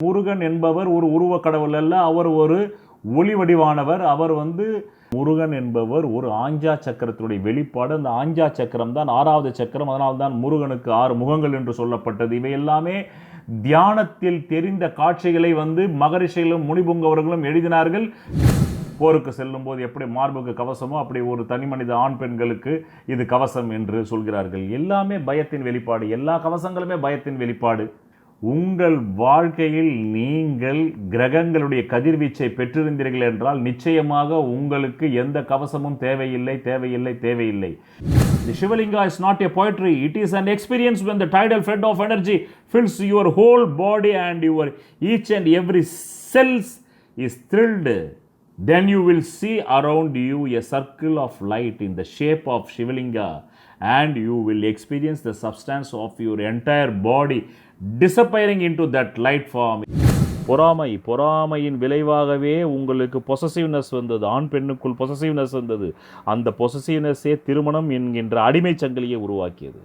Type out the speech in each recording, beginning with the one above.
முருகன் என்பவர் ஒரு உருவ கடவுள் அல்ல, அவர் ஒரு ஒளி வடிவானவர். அவர் முருகன் என்பவர் ஒரு ஆஞ்சா சக்கரத்தினுடைய வெளிப்பாடு. அந்த ஆஞ்சா சக்கரம் தான் 6வது சக்கரம். அதனால்தான் முருகனுக்கு 6 முகங்கள் என்று சொல்லப்பட்டது. இவை எல்லாமே தியானத்தில் தெரிந்த காட்சிகளை மகரிஷிகளும் முனிபுங்கவர்களும் எழுதினார்கள். போருக்கு செல்லும் போது எப்படி மார்புக்கு கவசமோ அப்படி ஒரு தனி மனித ஆண் பெண்களுக்கு இது கவசம் என்று சொல்கிறார்கள். எல்லாமே பயத்தின் வெளிப்பாடு, எல்லா கவசங்களுமே பயத்தின் வெளிப்பாடு. உங்கள் வாழ்க்கையில் நீங்கள் கிரகங்களுடைய கதிர்வீச்சை பெற்றிருந்தீர்கள் என்றால் நிச்சயமாக உங்களுக்கு எந்த கவசமும் தேவையில்லை, தேவையில்லை, தேவையில்லை. The Shivalinga is not a poetry. It is an experience when the tidal flood of energy fills your whole body and your each and every cells is thrilled. Then you will see around you a circle of light in the shape of Shivalinga and you will experience the substance of your entire body disappearing into that light form. பொறாமையின் விளைவாகவே உங்களுக்கு possessiveness வந்தது. ஆண் பெண்ணுக்குள் possessiveness வந்தது. அந்த பொசசிவ்னஸே திருமணம் என்கின்ற அடிமை சங்கிலியை உருவாக்கியது.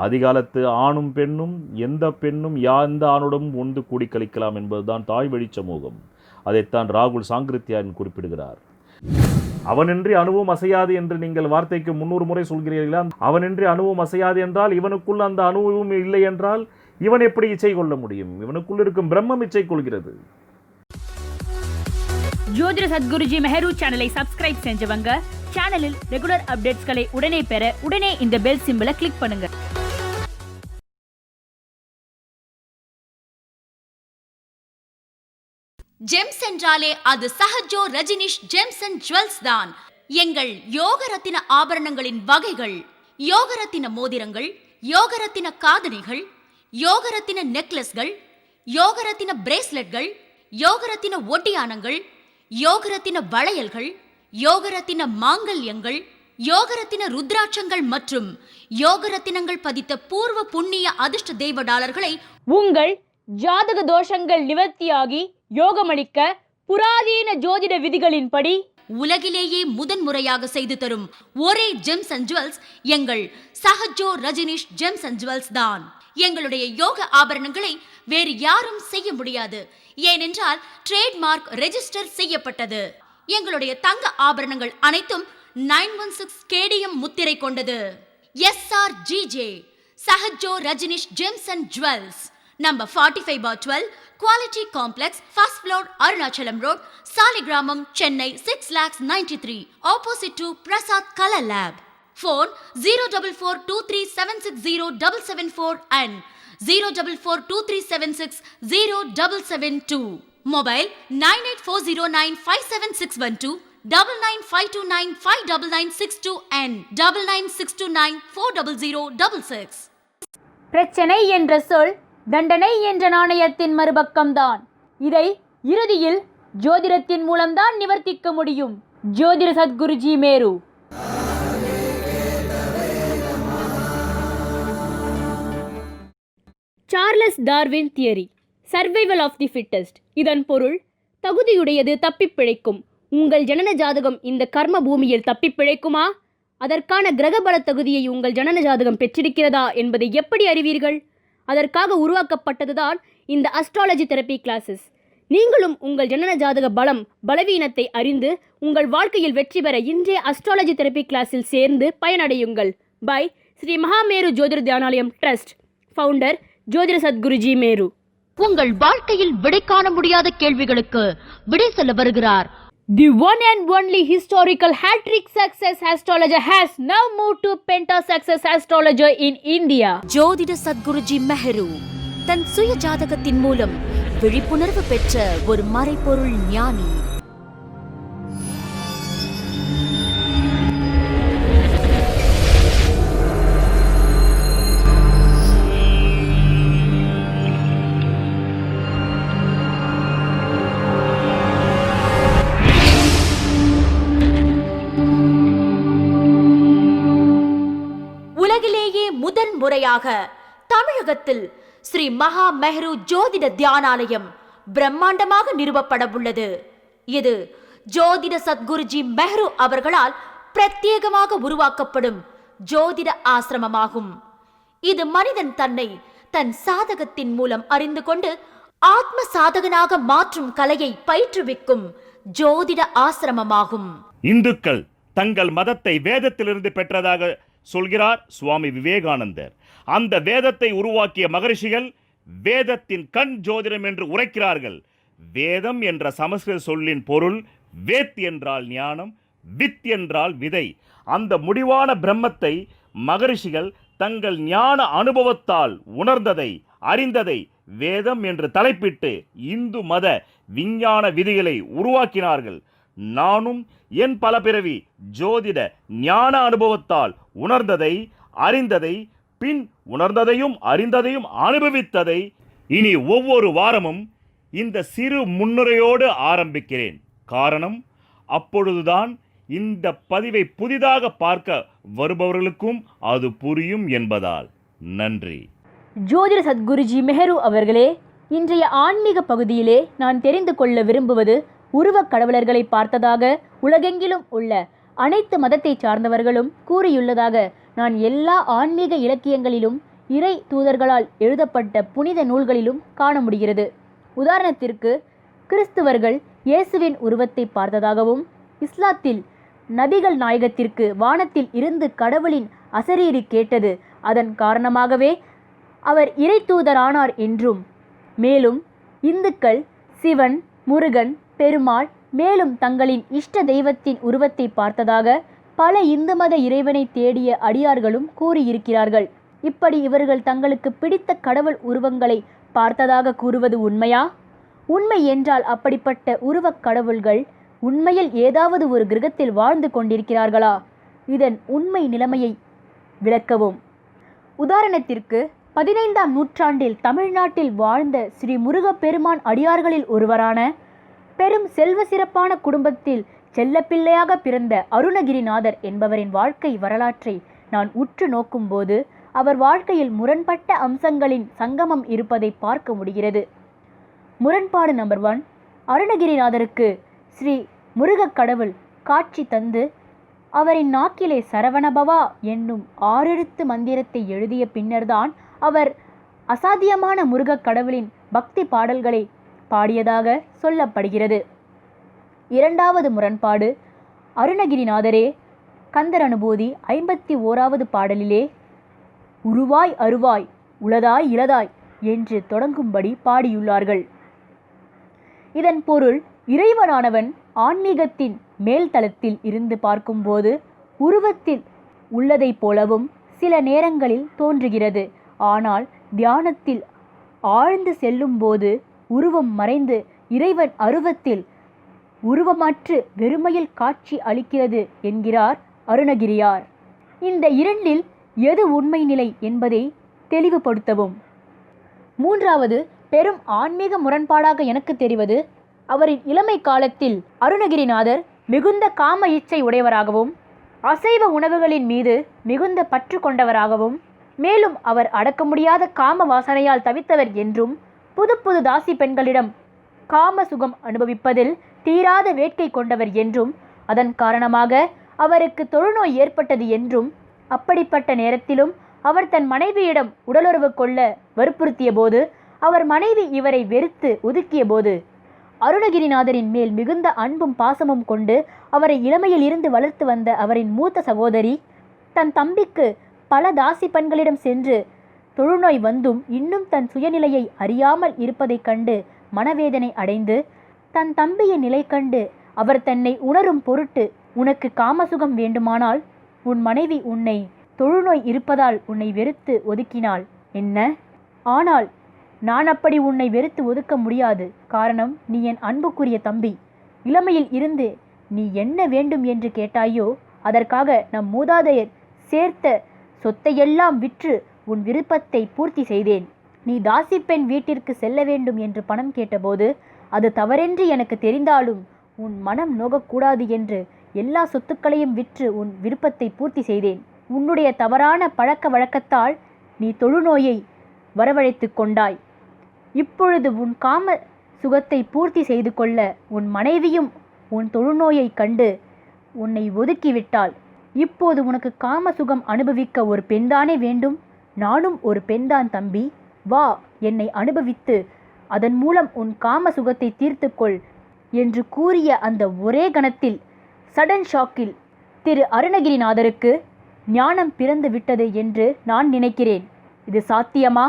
ஆதிகாலத்து ஆணும் பெண்ணும் எந்த பெண்ணும் எந்த ஆணுடன் ஒன்று கூடி கழிக்கலாம் என்பதுதான் தாய் வழி சமூகம். அதைத்தான் ராகுல் சாங்கிருத்தியான் குறிப்பிடுகிறார். அவனின்றி அணுவும் அசையாது என்று நீங்கள் வார்த்தைக்கு 300 முறை சொல்கிறீர்களா? அவனின்றி அணுவும் அசையாது என்றால் இவனுக்குள் அந்த அணுவும் இல்லை என்றால் இவன் எப்படி இச்சை கொள்ள முடியும்? இவனுக்குள் இருக்கும் பிரம்மம் இச்சை கொள்கிறது. ஜோதிட சத்குருஜி மெஹரு சேனலை சப்ஸ்கிரைப் செஞ்சவங்க சேனலில் ரெகுலர் அப்டேட்ஸ்களை உடனே பெற உடனே இந்த பெல் சிம்பலை கிளிக் பண்ணுங்க. ஜெம்ஸ் என்றாலே அது Sahajo Rajneesh gems and jewels தான். எங்கள் யோகரத்தின ஆபரணங்களின் வகைகள்: யோகரத்தின மோதிரங்கள், யோகரத்தின காதணிகள், யோகரத்தின நெக்லஸ்கள், யோகரத்தின பிரேஸ்லெட்கள், யோகரத்தின ஒட்டியானங்கள், யோகரத்தின வளையல்கள், யோகரத்தின மாங்கல்யங்கள், யோகரத்தின ருத்ராட்சங்கள் மற்றும் யோகரத்தினங்கள் பதித்த பூர்வ புண்ணிய அதிர்ஷ்ட தெய்வ டாலர்களை உங்கள் ஜாதக தோஷங்கள் நிவர்த்தியாகி யோகமளிக்க புராதீன ஜோதிட விதிகளின்படி உலகிலேயே முதன்முறையாக செய்து தரும் ஒரே ஜெம்ஸ் அண்ட் ஜுவல்ஸ் எங்கள் Sahajo Rajneesh gems and jewels தான். எங்களுடைய யோக ஆபரணங்களை வேறு யாரும் செய்ய முடியாது. ஏனென்றால் ட்ரேட்மார்க் ரெஜிஸ்டர் செய்யப்பட்டது. எங்களுடைய தங்க ஆபரணங்கள் அனைத்தும் 916 கேடிஎம் முத்திரை கொண்டது. SRGJ Sahajo Rajneesh gems and jewels, number 45/12, Quality Complex, first floor, Arunachalam Road, Saligramam, Chennai 6,93,000, opposite to Prasad Color Lab. Phone 04423760774 and 04423760772. Mobile 9840957612, 9952959962 and 99629400066. பிரச்சனை என்ற சொல் தண்டனை என்ற நாணயத்தின் மறுபக்கம்தான். இதை இறுதியில் ஜோதிடத்தின் மூலம்தான் நிவர்த்திக்க முடியும். ஜோதிட Sadguruji Meru. Charles Darwin theory, survival of the fittest. இதன் பொருள், தகுதியுடையது தப்பிப் பிழைக்கும். உங்கள் ஜனன ஜாதகம் இந்த கர்ம பூமியில் தப்பிப் பிழைக்குமா? அதற்கான கிரகபல தகுதியை உங்கள் ஜனன ஜாதகம் பெற்றிருக்கிறதா என்பதை எப்படி அறிவீர்கள்? அதற்காக உருவாக்கப்பட்டதுதான் இந்த அஸ்ட்ராலஜி தெரப்பி கிளாஸஸ். நீங்களும் உங்கள் ஜனன ஜாதக பலம் பலவீனத்தை அறிந்து உங்கள் வாழ்க்கையில் வெற்றி பெற இன்றைய அஸ்ட்ராலஜி தெரப்பி கிளாஸில் சேர்ந்து பயனடையுங்கள். பை ஸ்ரீ மகாமேரு ஜோதிட தியானாலயம் ட்ரஸ்ட். ஃபவுண்டர் ஜோதிட சத்குருஜி மேரு. உங்கள் வாழ்க்கையில் விடை காண முடியாத கேள்விகளுக்கு விடை சொல்ல வருகிறார். The one and only historical hat-trick success astrologer has now moved to Penta success astrologer in India. ஜோதிட சத்குருஜி மெஹரு தன் சுய ஜாதகத்தின் மூலம் விழிப்புணர்வு பெற்ற ஒரு மறைபொருள் ஞானி. உலகிலேயே முதன் முறையாக தமிழகத்தில் ஸ்ரீ மகா மெஹரு ஜோதிட தியானாலயம் பிரம்மாண்டமாக நிறுவப்பட உள்ளது. இது ஜோதிட சத்குருஜி மெஹரு அவர்களால் பிரத்யேகமாக உருவாக்கப்படும் ஜோதிட ஆசிரமமாகும். இது மனிதன் தன்னை தன் சாதகத்தின் மூலம் அறிந்து கொண்டு ஆத்ம சாதகனாக மாற்றும் கலையை பயிற்றுவிக்கும் ஜோதிட ஆசிரமமாகும். இந்துக்கள் தங்கள் மதத்தை வேதத்திலிருந்து பெற்றதாக சொல்கிறார் சுவாமி விவேகானந்தர். அந்த வேதத்தை உருவாக்கிய மகரிஷிகள் வேதத்தின் கண் ஜோதிடம் என்று உரைக்கிறார்கள். வேதம் என்ற சமஸ்கிருத சொல்லின் பொருள் வேத் என்றால் ஞானம், வித் என்றால் விதை. அந்த முடிவான பிரம்மத்தை மகரிஷிகள் தங்கள் ஞான அனுபவத்தால் உணர்ந்ததை, அறிந்ததை வேதம் என்று தலைப்பிட்டு இந்து மத விஞ்ஞான விதிகளை உருவாக்கினார்கள். நானும் என் பல பிறவி ஜோதிட ஞான அனுபவத்தால் உணர்ந்ததை, அறிந்ததை, பின் உணர்ந்ததையும் அறிந்ததையும் அனுபவித்ததை இனி ஒவ்வொரு வாரமும் இந்த சிறு முன்னுரையோடு ஆரம்பிக்கிறேன். காரணம், அப்பொழுதுதான் இந்த பதிவை புதிதாக பார்க்க வருபவர்களுக்கும் அது புரியும் என்பதால். நன்றி. ஜோதிட சத்குருஜி மெஹரு அவர்களே, இன்றைய ஆன்மீக பகுதியிலே நான் தெரிந்து கொள்ள விரும்புவது, உருவக் கடவுளர்களை பார்த்ததாக உலகெங்கிலும் உள்ள அனைத்து மதத்தை சார்ந்தவர்களும் கூறியுள்ளதாக நான் எல்லா ஆன்மீக இலக்கியங்களிலும் இறை தூதர்களால் எழுதப்பட்ட புனித நூல்களிலும் காண முடிகிறது. உதாரணத்திற்கு, கிறிஸ்துவர்கள் இயேசுவின் உருவத்தை பார்த்ததாகவும், இஸ்லாத்தில் நபிகள் நாயகத்திற்கு வானத்தில் இருந்து கடவுளின் அசரீரி கேட்டது, அதன் காரணமாகவே அவர் இறை தூதரானார் என்றும், மேலும் இந்துக்கள் சிவன், முருகன், பெருமாள், மேலும் தங்களின் இஷ்ட தெய்வத்தின் உருவத்தை பார்த்ததாக பல இந்து மத இறைவனை தேடிய அடியார்களும் கூறியிருக்கிறார்கள். இப்படி இவர்கள் தங்களுக்கு பிடித்த கடவுள் உருவங்களை பார்த்ததாக கூறுவது உண்மையா? உண்மை என்றால் அப்படிப்பட்ட உருவக் கடவுள்கள் உண்மையில் ஏதாவது ஒரு கிரகத்தில் வாழ்ந்து கொண்டிருக்கிறார்களா? இதன் உண்மை நிலைமையை விளக்கவும். உதாரணத்திற்கு, 15ஆம் நூற்றாண்டில் தமிழ்நாட்டில் வாழ்ந்த ஸ்ரீ முருகப்பெருமான் அடியார்களில் ஒருவரான பெரும் செல்வ சிறப்பான குடும்பத்தில் செல்லப்பிள்ளையாக பிறந்த அருணகிரிநாதர் என்பவரின் வாழ்க்கை வரலாற்றை நான் உற்று நோக்கும்போது அவர் வாழ்க்கையில் முரண்பட்ட அம்சங்களின் சங்கமம் இருப்பதை பார்க்க முடிகிறது. முரண்பாடு நம்பர் 1, அருணகிரிநாதருக்கு ஸ்ரீ முருகக் கடவுள் காட்சி தந்து அவரின் நாக்கிலே சரவணபவா என்னும் 6 எழுத்து மந்திரத்தை எழுதிய பின்னர்தான் அவர் அசாத்தியமான முருகக் கடவுளின் பக்தி பாடல்களை பாடியதாக சொல்லப்படுகிறது. 2வது முரண்பாடு, அருணகிரிநாதரே கந்தர் அனுபூதி 51வது பாடலிலே உருவாய் அருவாய் உளதாய் இளதாய் என்று தொடங்கும்படி பாடியுள்ளார்கள். இதன் பொருள், இறைவனானவன் ஆன்மீகத்தின் மேல்தளத்தில் இருந்து பார்க்கும்போது உருவத்தில் உள்ளதைப் போலவும் சில நேரங்களில் தோன்றுகிறது. ஆனால் தியானத்தில் ஆழ்ந்து செல்லும்போது உருவம் மறைந்து இறைவன் அருவத்தில் உருவமற்று வெறுமையில் காட்சி அளிக்கிறது என்கிறார் அருணகிரியார். இந்த இரண்டில் எது உண்மை நிலை என்பதை தெளிவுபடுத்தவும். 3வது பெரும் ஆன்மீக முரண்பாடாக எனக்கு தெரிவது, அவரின் இளமை காலத்தில் அருணகிரிநாதர் மிகுந்த காம இச்சை உடையவராகவும், அசைவ உணவுகளின் மீது மிகுந்த பற்று கொண்டவராகவும், மேலும் அவர் அடக்க முடியாத காம வாசனையால் தவித்தவர் என்றும், புது புது தாசி பெண்களிடம் காம சுகம் அனுபவிப்பதில் தீராத வேட்கை கொண்டவர் என்றும், அதன் காரணமாக அவருக்கு தொழுநோய் ஏற்பட்டது என்றும், அப்படிப்பட்ட நேரத்திலும் அவர் தன் மனைவியிடம் உடலுறவு கொள்ள வற்புறுத்திய போது அவர் மனைவி இவரை வெறுத்து ஒதுக்கிய போது அருணகிரிநாதரின் மேல் மிகுந்த அன்பும் பாசமும் கொண்டு அவரை இளமையில் இருந்து வளர்த்து வந்த அவரின் மூத்த சகோதரி தன் தம்பிக்கு பல தாசி பெண்களிடம் சென்று தொழுநோய் வந்தும் இன்னும் தன் சுயநிலையை அறியாமல் இருப்பதைக் கண்டு மனவேதனை அடைந்து, தன் தம்பியின் நிலை கண்டு அவர் தன்னை உணரும் பொருட்டு, உனக்கு காமசுகம் வேண்டுமானால் உன் மனைவி உன்னை தொழுநோய் இருப்பதால் உன்னை வெறுத்து ஒதுக்கினாள் என்ன? ஆனால் நான் அப்படி உன்னை வெறுத்து ஒதுக்க முடியாது. காரணம், நீ என் அன்புக்குரிய தம்பி. இளமையில் இருந்து நீ என்ன வேண்டும் என்று கேட்டாயோ அதற்காக நம் மூதாதையர் சேர்த்த சொத்தையெல்லாம் விற்று உன் விருப்பத்தை பூர்த்தி செய்தேன். நீ தாசி பெண் வீட்டிற்கு செல்ல வேண்டும் என்று பணம் கேட்டபோது அது தவறென்று எனக்கு தெரிந்தாலும் உன் மனம் நோகக்கூடாது என்று எல்லா சொத்துக்களையும் விற்று உன் விருப்பத்தை பூர்த்தி செய்தேன். உன்னுடைய தவறான பழக்க வழக்கத்தால் நீ தொழுநோயை வரவழைத்து கொண்டாய். இப்பொழுது உன் காம சுகத்தை பூர்த்தி செய்து கொள்ள உன் மனைவியும் உன் தொழுநோயை கண்டு உன்னை ஒதுக்கிவிட்டாள். இப்போது உனக்கு காம சுகம் அனுபவிக்க ஒரு பெண்தானே வேண்டும்? நானும் ஒரு பெண்தான் தம்பி. வா, என்னை அனுபவித்து அதன் மூலம் உன் காம சுகத்தை தீர்த்துக்கொள் என்று கூறிய அந்த ஒரே கணத்தில் சடன் ஷாக்கில் திரு அருணகிரிநாதருக்கு ஞானம் பிறந்து விட்டது என்று நான் நினைக்கிறேன். இது சாத்தியமா?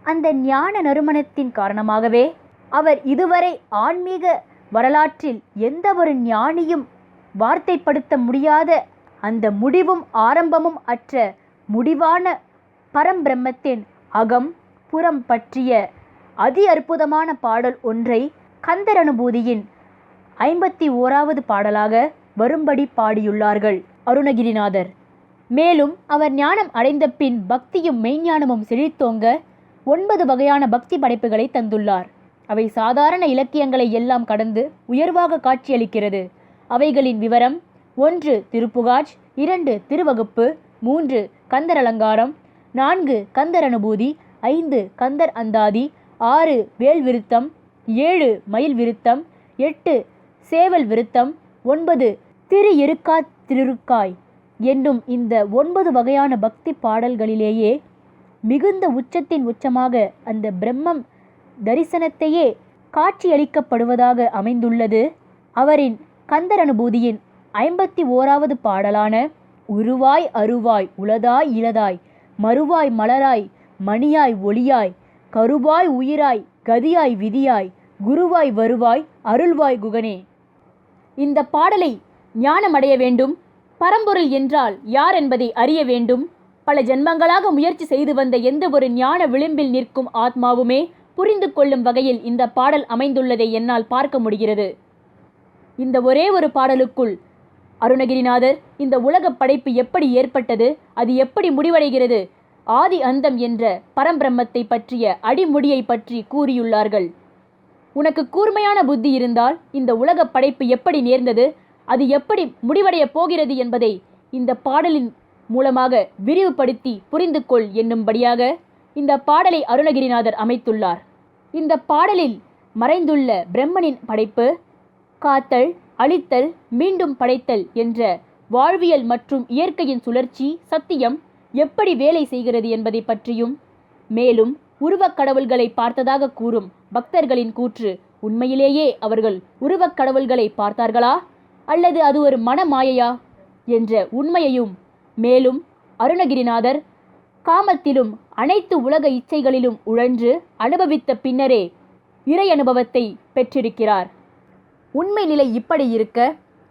அந்த ஞான நறுமணத்தின் காரணமாகவே அவர் இதுவரை ஆன்மீக வரலாற்றில் எந்த ஒரு ஞானியும் வார்த்தைப்படுத்த முடியாத அந்த முடிவும் ஆரம்பமும் அற்ற முடிவான பரம்பிரம்மத்தின் அகம் புறம் பற்றிய அதி அற்புதமான பாடல் ஒன்றை கந்தர் அனுபூதியின் 51வது பாடலாக வரும்படி பாடியுள்ளார்கள் அருணகிரிநாதர். மேலும் அவர் ஞானம் அடைந்த பின் பக்தியும் மெய்ஞானமும் செழித்தோங்க 9 வகையான பக்தி படைப்புகளை தந்துள்ளார். அவை சாதாரண இலக்கியங்களை எல்லாம் கடந்து உயர்வாக காட்சியளிக்கிறது. அவைகளின் விவரம்: 1 திருப்புகாஜ், 2 திருவகுப்பு, 3 கந்தர் அலங்காரம், 4 கந்தர் அனுபூதி, 5 கந்தர் அந்தாதி, 6 வேல் விருத்தம், 7 மயில் விருத்தம், 8 சேவல் விருத்தம், 9 திரு இருக்கா திருக்காய் என்னும் இந்த 9 வகையான பக்தி பாடல்களிலேயே மிகுந்த உச்சத்தின் உச்சமாக அந்த பிரம்மம் தரிசனத்தையே காட்சியளிக்கப்படுவதாக அமைந்துள்ளது அவரின் கந்தர் அனுபூதியின் 51வது பாடலான உருவாய் அருவாய் உளதாய் இளதாய் மறுவாய் மலராய் மணியாய் ஒளியாய் கருவாய் உயிராய் கதியாய் விதியாய் குருவாய் வருவாய் அருள்வாய் குகனே. இந்த பாடலை ஞானமடைய வேண்டும், பரம்பொருள் என்றால் யார் என்பதை அறிய வேண்டும். பல ஜென்மங்களாக முயற்சி செய்து வந்த எந்த ஒரு ஞான விளிம்பில் நிற்கும் ஆத்மாவுமே புரிந்து கொள்ளும் வகையில் இந்த பாடல் அமைந்துள்ளதை என்னால் பார்க்க முடிகிறது. இந்த ஒரே ஒரு பாடலுக்குள் அருணகிரிநாதர் இந்த உலக படைப்பு எப்படி ஏற்பட்டது, அது எப்படி முடிவடைகிறது, ஆதி அந்தம் என்ற பரம்பிரம்மத்தை பற்றிய அடிமுடியை பற்றி கூறியுள்ளார்கள். உனக்கு கூர்மையான புத்தி இருந்தால் இந்த உலக படைப்பு எப்படி நேர்ந்தது, அது எப்படி முடிவடையப் போகிறது என்பதை இந்த பாடலின் மூலமாக விரிவுபடுத்தி புரிந்து கொள் என்னும்படியாக இந்த பாடலை அருணகிரிநாதர் அமைத்துள்ளார். இந்த பாடலில் மறைந்துள்ள பிரம்மனின் படைப்பு, காத்தல், அழித்தல், மீண்டும் படைத்தல் என்ற வாழ்வியல் மற்றும் இயற்கையின் சுழற்சி, சத்தியம் எப்படி வேலை செய்கிறது என்பதை பற்றியும், மேலும் உருவக் கடவுள்களை பார்த்ததாக கூறும் பக்தர்களின் கூற்று உண்மையிலேயே அவர்கள் உருவக் கடவுள்களை பார்த்தார்களா அல்லது அது ஒரு மனமாயையா என்ற உண்மையையும், மேலும் அருணகிரிநாதர் காமத்திலும் அனைத்து உலக இச்சைகளிலும் உழன்று அனுபவித்த பின்னரே இறை அனுபவத்தை பெற்றிருக்கிறார். உண்மை நிலை இப்படி இருக்க,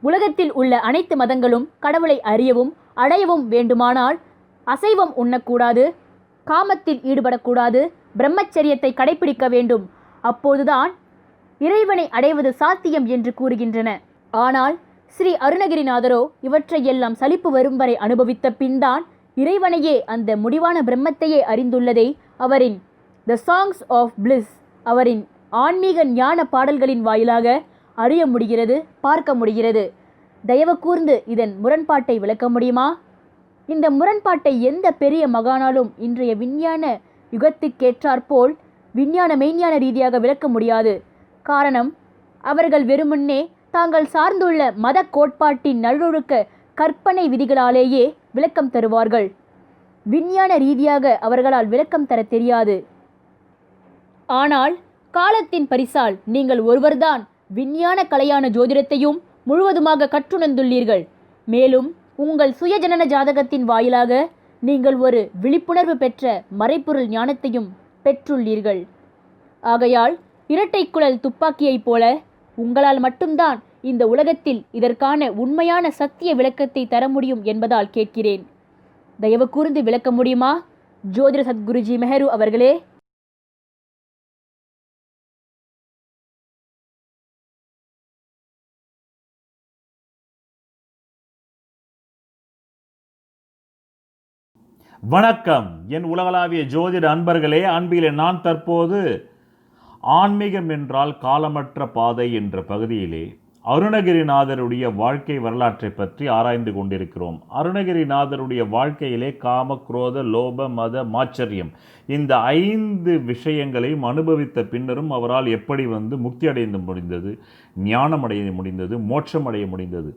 உலகத்தில் உள்ள அனைத்து மதங்களும் கடவுளை அறியவும் அடையவும் வேண்டுமானால் அசைவம் உண்ணக்கூடாது, காமத்தில் ஈடுபடக்கூடாது, பிரம்மச்சரியத்தை கடைபிடிக்க வேண்டும். அப்போதுதான் இறைவனை அடைவது சாத்தியம் என்று கூறுகின்றன. ஆனால் ஸ்ரீ அருணகிரிநாதரோ இவற்றையெல்லாம் சலிப்பு வரும் வரை அனுபவித்த பின்தான் இறைவனையே, அந்த முடிவான பிரம்மத்தையே அறிந்துள்ளதை அவரின் த சாங்ஸ் ஆஃப் பிளிஸ், அவரின் ஆன்மீக ஞான பாடல்களின் வாயிலாக அறிய முடிகிறது, பார்க்க முடிகிறது. தயவு கூர்ந்து இதன் முரண்பாட்டை விளக்க முடியுமா? இந்த முரண்பாட்டை எந்த பெரிய மகானாலும் இன்றைய விஞ்ஞான யுகத்துக்கேற்றாற்போல் விஞ்ஞான மெய்ஞான ரீதியாக விளக்க முடியாது. காரணம், அவர்கள் வெறுமுன்னே தாங்கள் சார்ந்துள்ள மத கோட்பாட்டின் நல்லொழுக்க கற்பனை விதிகளாலேயே விளக்கம் தருவார்கள். விஞ்ஞான ரீதியாக அவர்களால் விளக்கம் தர தெரியாது. ஆனால் காலத்தின் பரிசால் நீங்கள் ஒருவர்தான் விஞ்ஞான கலையான ஜோதிடத்தையும் முழுவதுமாக கற்றுணர்ந்துள்ளீர்கள். மேலும் உங்கள் சுயஜனன ஜாதகத்தின் வாயிலாக நீங்கள் ஒரு விழிப்புணர்வு பெற்ற மறைப்பொருள் ஞானத்தையும் பெற்றுள்ளீர்கள். ஆகையால் இரட்டைக்குழல் துப்பாக்கியைப் போல உங்களால் மட்டும்தான் இந்த உலகத்தில் இதற்கான உண்மையான சத்திய விளக்கத்தை தர முடியும் என்பதால் கேட்கிறேன். தயவு கூர்ந்து விளக்க முடியுமா ஜோதிட சத்குருஜி மெஹரு அவர்களே? வணக்கம் என் உலகளாவிய ஜோதிட அன்பர்களே. அன்பிலே நான் தற்போது ஆன்மீகம் என்றால் காலமற்ற பாதை என்ற பகுதியிலே அருணகிரிநாதருடைய வாழ்க்கை வரலாற்றை பற்றி ஆராய்ந்து கொண்டிருக்கிறோம். அருணகிரிநாதருடைய வாழ்க்கையிலே காம, குரோத, லோப, மத, மாச்சரியம் இந்த 5 விஷயங்களையும் அனுபவித்த பின்னரும் அவரால் எப்படி முக்தி அடைந்து முடிந்தது, ஞானம் அடைய முடிந்தது, மோட்சம் அடைய முடிந்தது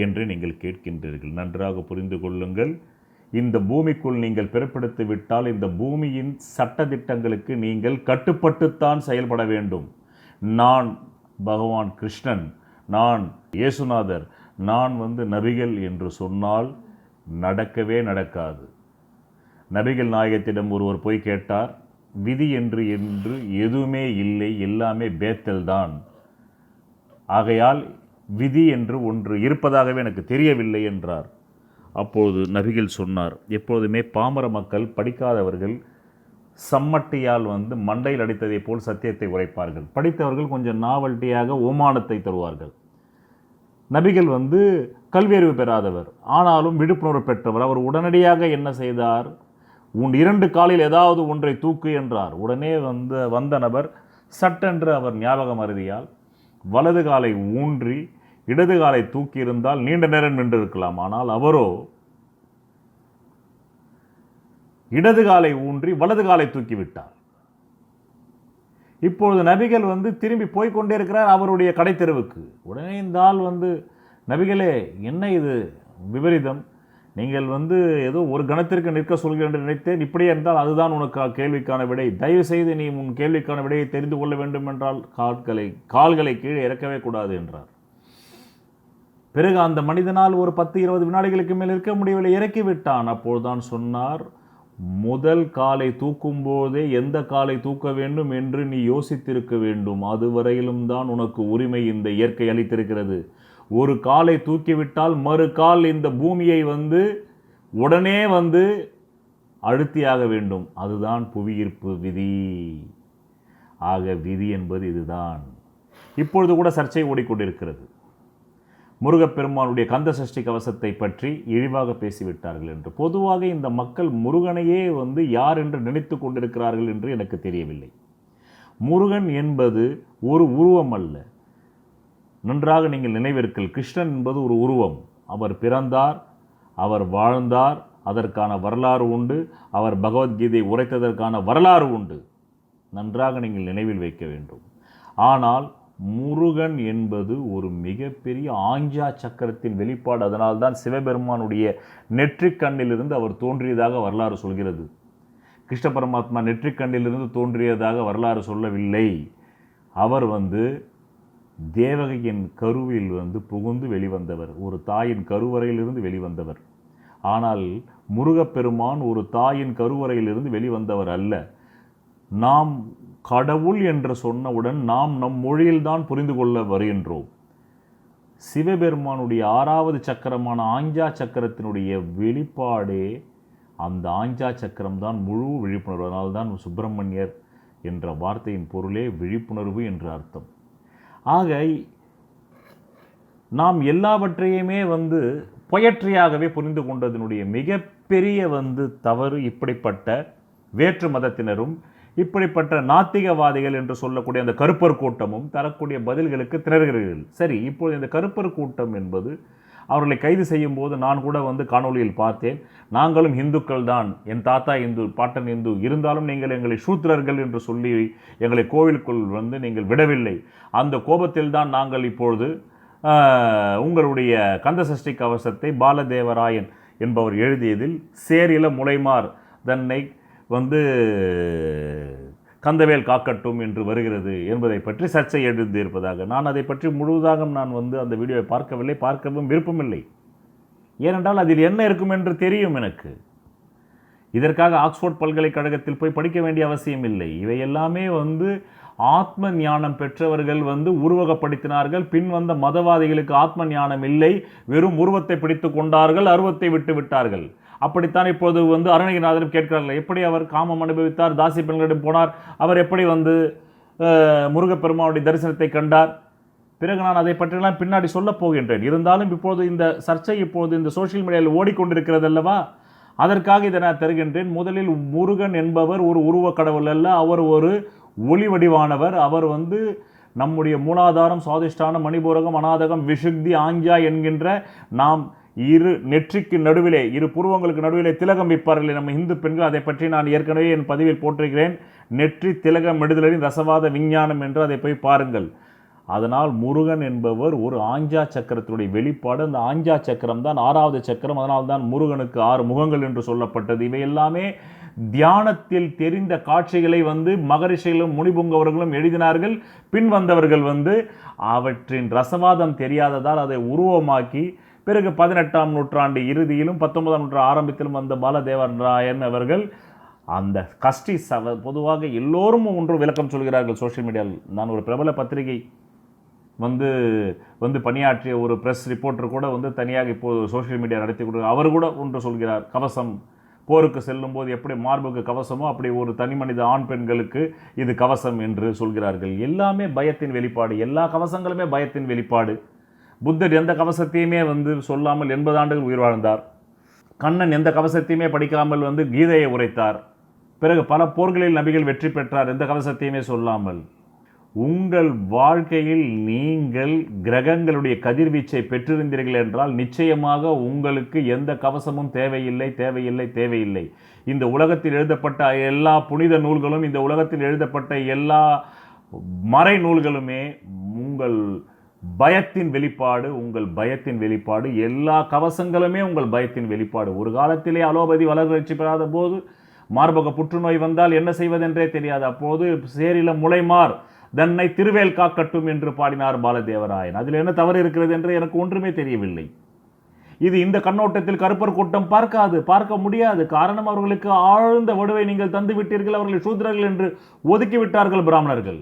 என்று நீங்கள் கேட்கின்றீர்கள். நன்றாக புரிந்து கொள்ளுங்கள். இந்த பூமிக்குள் நீங்கள் பிறப்பெடுத்து விட்டால் இந்த பூமியின் சட்டதிட்டங்களுக்கு நீங்கள் கட்டுப்பட்டுத்தான் செயல்பட வேண்டும். நான் பகவான் கிருஷ்ணன், நான் இயேசுநாதர், நான் நபிகள் என்று சொன்னால் நடக்கவே நடக்காது. நபிகள் நாயகத்திடம் ஒருவர் போய் கேட்டார், விதி என்று எதுவுமே இல்லை, எல்லாமே பேத்தல்தான். ஆகையால் விதி என்று ஒன்று இருப்பதாகவே எனக்கு தெரியவில்லை என்றார். அப்போது நபிகள் சொன்னார், எப்போதுமே பாமர மக்கள் படிக்காதவர்கள் சம்மட்டியால் மண்டையில் அடித்ததை போல் சத்தியத்தை உரைப்பார்கள். படித்தவர்கள் கொஞ்சம் நாவல்ட்டியாக ஓமானத்தை தருவார்கள். நபிகள் கல்வியறிவு பெறாதவர், ஆனாலும் விழிப்புணர்வு பெற்றவர். அவர் உடனடியாக என்ன செய்தார், உன் 2 காலில் ஏதாவது ஒன்றை தூக்கு என்றார். உடனே வந்த நபர் சட்டென்று அவர் ஞாபக மறதியால் வலது காலை ஊன்றி இடது காலை தூக்கியிருந்தால் நீண்ட நேரம் நின்றிருக்கலாம். ஆனால் அவரோ இடது காலை ஊன்றி வலது காலை தூக்கிவிட்டார். இப்பொழுது நபிகள் திரும்பி போய்கொண்டே இருக்கிறார் அவருடைய கடை தெருவுக்கு. உடனே இந்த ஆள் நபிகளே, என்ன இது விபரீதம், நீங்கள் ஏதோ ஒரு கணத்திற்கு நிற்க சொல்கிறேன் என்று நினைத்தேன், இப்படியே இருந்தால் அதுதான் உனக்கு கேள்விக்கான விடை, தயவு செய்து நீ உன் கேள்விக்கான விடையை தெரிந்து கொள்ள வேண்டும் என்றால் கால்களை கீழே இறக்கவே கூடாது என்றார். பிறகு அந்த மனிதனால் ஒரு 10-20 வினாடிகளுக்கு மேல் இருக்க முடியவில்லை, இறக்கிவிட்டான். அப்போதுதான் சொன்னார், முதல் காலை தூக்கும் போதே எந்த காலை தூக்க வேண்டும் என்று நீ யோசித்திருக்க வேண்டும். அதுவரையிலும் தான் உனக்கு உரிமை இந்த இயற்கை அளித்திருக்கிறது. ஒரு காலை தூக்கிவிட்டால் மறு கால் இந்த பூமியை உடனே அழுத்தியாக வேண்டும். அதுதான் புவியீர்ப்பு விதி. ஆக விதி என்பது இதுதான். இப்பொழுது கூட சர்ச்சை ஓடிக்கொண்டிருக்கிறது. முருகப்பெருமானுடைய கந்த சஷ்டி கவசத்தை பற்றி இழிவாக பேசிவிட்டார்கள் என்று. பொதுவாக இந்த மக்கள் முருகனையே யார் என்று நினைத்து கொண்டிருக்கிறார்கள் என்று எனக்கு தெரியவில்லை. முருகன் என்பது ஒரு உருவம் அல்ல. நன்றாக நீங்கள் நினைவிருங்கள், கிருஷ்ணன் என்பது ஒரு உருவம். அவர் பிறந்தார், அவர் வாழ்ந்தார், அதற்கான வரலாறு உண்டு. அவர் பகவத்கீதை உரைத்ததற்கான வரலாறு உண்டு. நன்றாக நீங்கள் நினைவில் வைக்க வேண்டும். ஆனால் முருகன் என்பது ஒரு மிகப்பெரிய ஆஞ்சா சக்கரத்தின் வெளிப்பாடு. அதனால்தான் சிவபெருமானுடைய நெற்றிக் கண்ணிலிருந்து அவர் தோன்றியதாக வரலாறு சொல்கிறது. கிருஷ்ண பரமாத்மா நெற்றிக் கண்ணிலிருந்து தோன்றியதாக வரலாறு சொல்லவில்லை. அவர் தேவகையின் கருவில் புகுந்து வெளிவந்தவர், ஒரு தாயின் கருவறையிலிருந்து வெளிவந்தவர். ஆனால் முருகப்பெருமான் ஒரு தாயின் கருவறையிலிருந்து வெளிவந்தவர் அல்ல. நாம் கடவுள் என்று சொன்னவுடன் நாம் நம் மொழியில்தான் புரிந்து கொள்ள வருகின்றோம். சிவபெருமானுடைய 6வது சக்கரமான ஆஞ்சா சக்கரத்தினுடைய வெளிப்பாடே அந்த ஆஞ்சா சக்கரம்தான் முழு விழிப்புணர்வு. அதனால்தான் சுப்பிரமணியர் என்ற வார்த்தையின் பொருளே விழிப்புணர்வு என்று அர்த்தம். ஆக நாம் எல்லாவற்றையுமே பொயற்றியாகவே புரிந்து கொண்டதனுடைய மிகப்பெரிய தவறு இப்படிப்பட்ட வேற்று மதத்தினரும் இப்படிப்பட்ட நாத்திகவாதிகள் என்று சொல்லக்கூடிய அந்த கருப்பர் கூட்டமும் தரக்கூடிய பதில்களுக்கு திணறுகிறீர்கள். சரி, இப்போது இந்த கருப்பர் கூட்டம் என்பது அவர்களை கைது செய்யும் போது நான் கூட காணொலியில் பார்த்தேன். நாங்களும் இந்துக்கள் தான், என் தாத்தா இந்து, பாட்டன் இந்து, இருந்தாலும் நீங்கள் எங்களை சூத்திரர்கள் என்று சொல்லி எங்களை கோவிலுக்குள் நீங்கள் விடவில்லை. அந்த கோபத்தில் தான் நாங்கள் இப்பொழுது உங்களுடைய கந்தசஷ்டி கவசத்தை பாலதேவராயன் என்பவர் எழுதியதில் சேரில முளைமார் தன்னை கந்தவேல் காக்கட்டும் என்று வருகிறது என்பதை பற்றி சர்ச்சை எழுந்திருப்பதாக. நான் அதை பற்றி முழுவதாக நான் அந்த வீடியோவை பார்க்கவில்லை, பார்க்கவும் விருப்பமில்லை. ஏனென்றால் அதில் என்ன இருக்கும் என்று தெரியும் எனக்கு. இதற்காக ஆக்ஸ்போர்ட் பல்கலைக்கழகத்தில் போய் படிக்க வேண்டிய அவசியம் இல்லை. இவை எல்லாமே ஆத்ம ஞானம் பெற்றவர்கள் உருவகப்படுத்தினார்கள். பின் வந்த மதவாதிகளுக்கு ஆத்ம ஞானம் இல்லை, வெறும் உருவத்தை பிடித்து கொண்டார்கள், அருவத்தை விட்டு விட்டார்கள். அப்படித்தான் இப்போது அருணகிரிநாதரும் கேட்கிறார்கள், எப்படி அவர் காமம் அனுபவித்தார், தாசி பெண்களிடம் போனார், அவர் எப்படி முருகப்பெருமானுடைய தரிசனத்தை கண்டார். பிறகு நான் அதை பற்றியெல்லாம் பின்னாடி சொல்லப் போகின்றேன். இருந்தாலும் இப்போது இந்த சர்ச்சை இப்போது இந்த சோஷியல் மீடியாவில் ஓடிக்கொண்டிருக்கிறது அல்லவா, அதற்காக இதை நான் தருகின்றேன். முதலில் முருகன் என்பவர் ஒரு உருவ கடவுள் அல்ல, அவர் ஒரு ஒளி வடிவானவர். அவர் நம்முடைய மூலாதாரம், சுவாதிஷ்டானம், மணிபூரகம், அநாதகம், விஷுக்தி, ஆஞ்சா என்கின்ற நாம் இரு நெற்றிக்கு நடுவிலே, இரு புருவங்களுக்கு நடுவிலே திலகம் வைப்பார்கள் நம்ம இந்து பெண்கள். அதை பற்றி நான் ஏற்கனவே என் பதிவில் போட்டிருக்கிறேன். நெற்றி திலகம் விடுதலின் ரசவாத விஞ்ஞானம் என்று அதை போய் பாருங்கள். அதனால் முருகன் என்பவர் ஒரு ஆஞ்சா சக்கரத்தினுடைய வெளிப்பாடு. அந்த ஆஞ்சா சக்கரம் தான் 6வது சக்கரம். அதனால்தான் முருகனுக்கு 6 முகங்கள் என்று சொல்லப்பட்டது. இவை எல்லாமே தியானத்தில் தெரிந்த காட்சிகளை மகரிஷிகளும் முனிபுங்கவர்களும் எழுதினார்கள். பின் வந்தவர்கள் அவற்றின் ரசவாதம் தெரியாததால் அதை உருவமாக்கி பிறகு 18ஆம் நூற்றாண்டு இறுதியிலும் 19ஆம் நூற்றாண்டு ஆரம்பத்திலும் வந்த பாலதேவராயன் அவர்கள் அந்த கஷ்டி பொதுவாக எல்லோரும் ஒன்று விளக்கம் சொல்கிறார்கள். சோஷியல் மீடியாவில் நான் ஒரு பிரபல பத்திரிகை பணியாற்றிய ஒரு ப்ரெஸ் ரிப்போர்ட்டர் கூட தனியாக இப்போது சோஷியல் மீடியா நடத்தி கொடுக்க அவர் கூட ஒன்று சொல்கிறார். கவசம் போருக்கு செல்லும் போது எப்படி மார்புக்கு கவசமோ அப்படி ஒரு தனி மனித ஆண் பெண்களுக்கு இது கவசம் என்று சொல்கிறார்கள். எல்லாமே பயத்தின் வெளிப்பாடு. எல்லா கவசங்களுமே பயத்தின் வெளிப்பாடு. புத்தர் எந்த கவசத்தையுமே சொல்லாமல் 80 ஆண்டுகள் உயிர் வாழ்ந்தார். கண்ணன் எந்த கவசத்தையுமே படிக்காமல் கீதையை உரைத்தார். பிறகு பல போர்களில் நபிகள் வெற்றி பெற்றார், எந்த கவசத்தையுமே சொல்லாமல். உங்கள் வாழ்க்கையில் நீங்கள் கிரகங்களுடைய கதிர்வீச்சை பெற்றிருந்தீர்கள் என்றால் நிச்சயமாக உங்களுக்கு எந்த கவசமும் தேவையில்லை, தேவையில்லை, தேவையில்லை. இந்த உலகத்தில் எழுதப்பட்ட எல்லா புனித நூல்களும், இந்த உலகத்தில் எழுதப்பட்ட எல்லா மறை நூல்களுமே உங்கள் பயத்தின் வெளிப்பாடு. உங்கள் பயத்தின் வெளிப்பாடு. எல்லா கவசங்களுமே உங்கள் பயத்தின் வெளிப்பாடு. ஒரு காலத்திலே அலோபதி வளர்ச்சி பெறாத போது மார்பக புற்றுநோய் வந்தால் என்ன செய்வதென்றே தெரியாது. அப்போது சேரில முளைமார் தன்னை திருவேல் காக்கட்டும் என்று பாடினார் பாலதேவராயன். அதில் என்ன தவறு இருக்கிறது என்று எனக்கு ஒன்றுமே தெரியவில்லை. இது இந்த கண்ணோட்டத்தில் கருப்பர் கூட்டம் பார்க்க முடியாது. காரணம், அவர்களுக்கு ஆழ்ந்த வடுவை நீங்கள் தந்து விட்டீர்கள். அவர்களை சூத்திரர்கள் என்று ஒதுக்கிவிட்டார்கள் பிராமணர்கள்.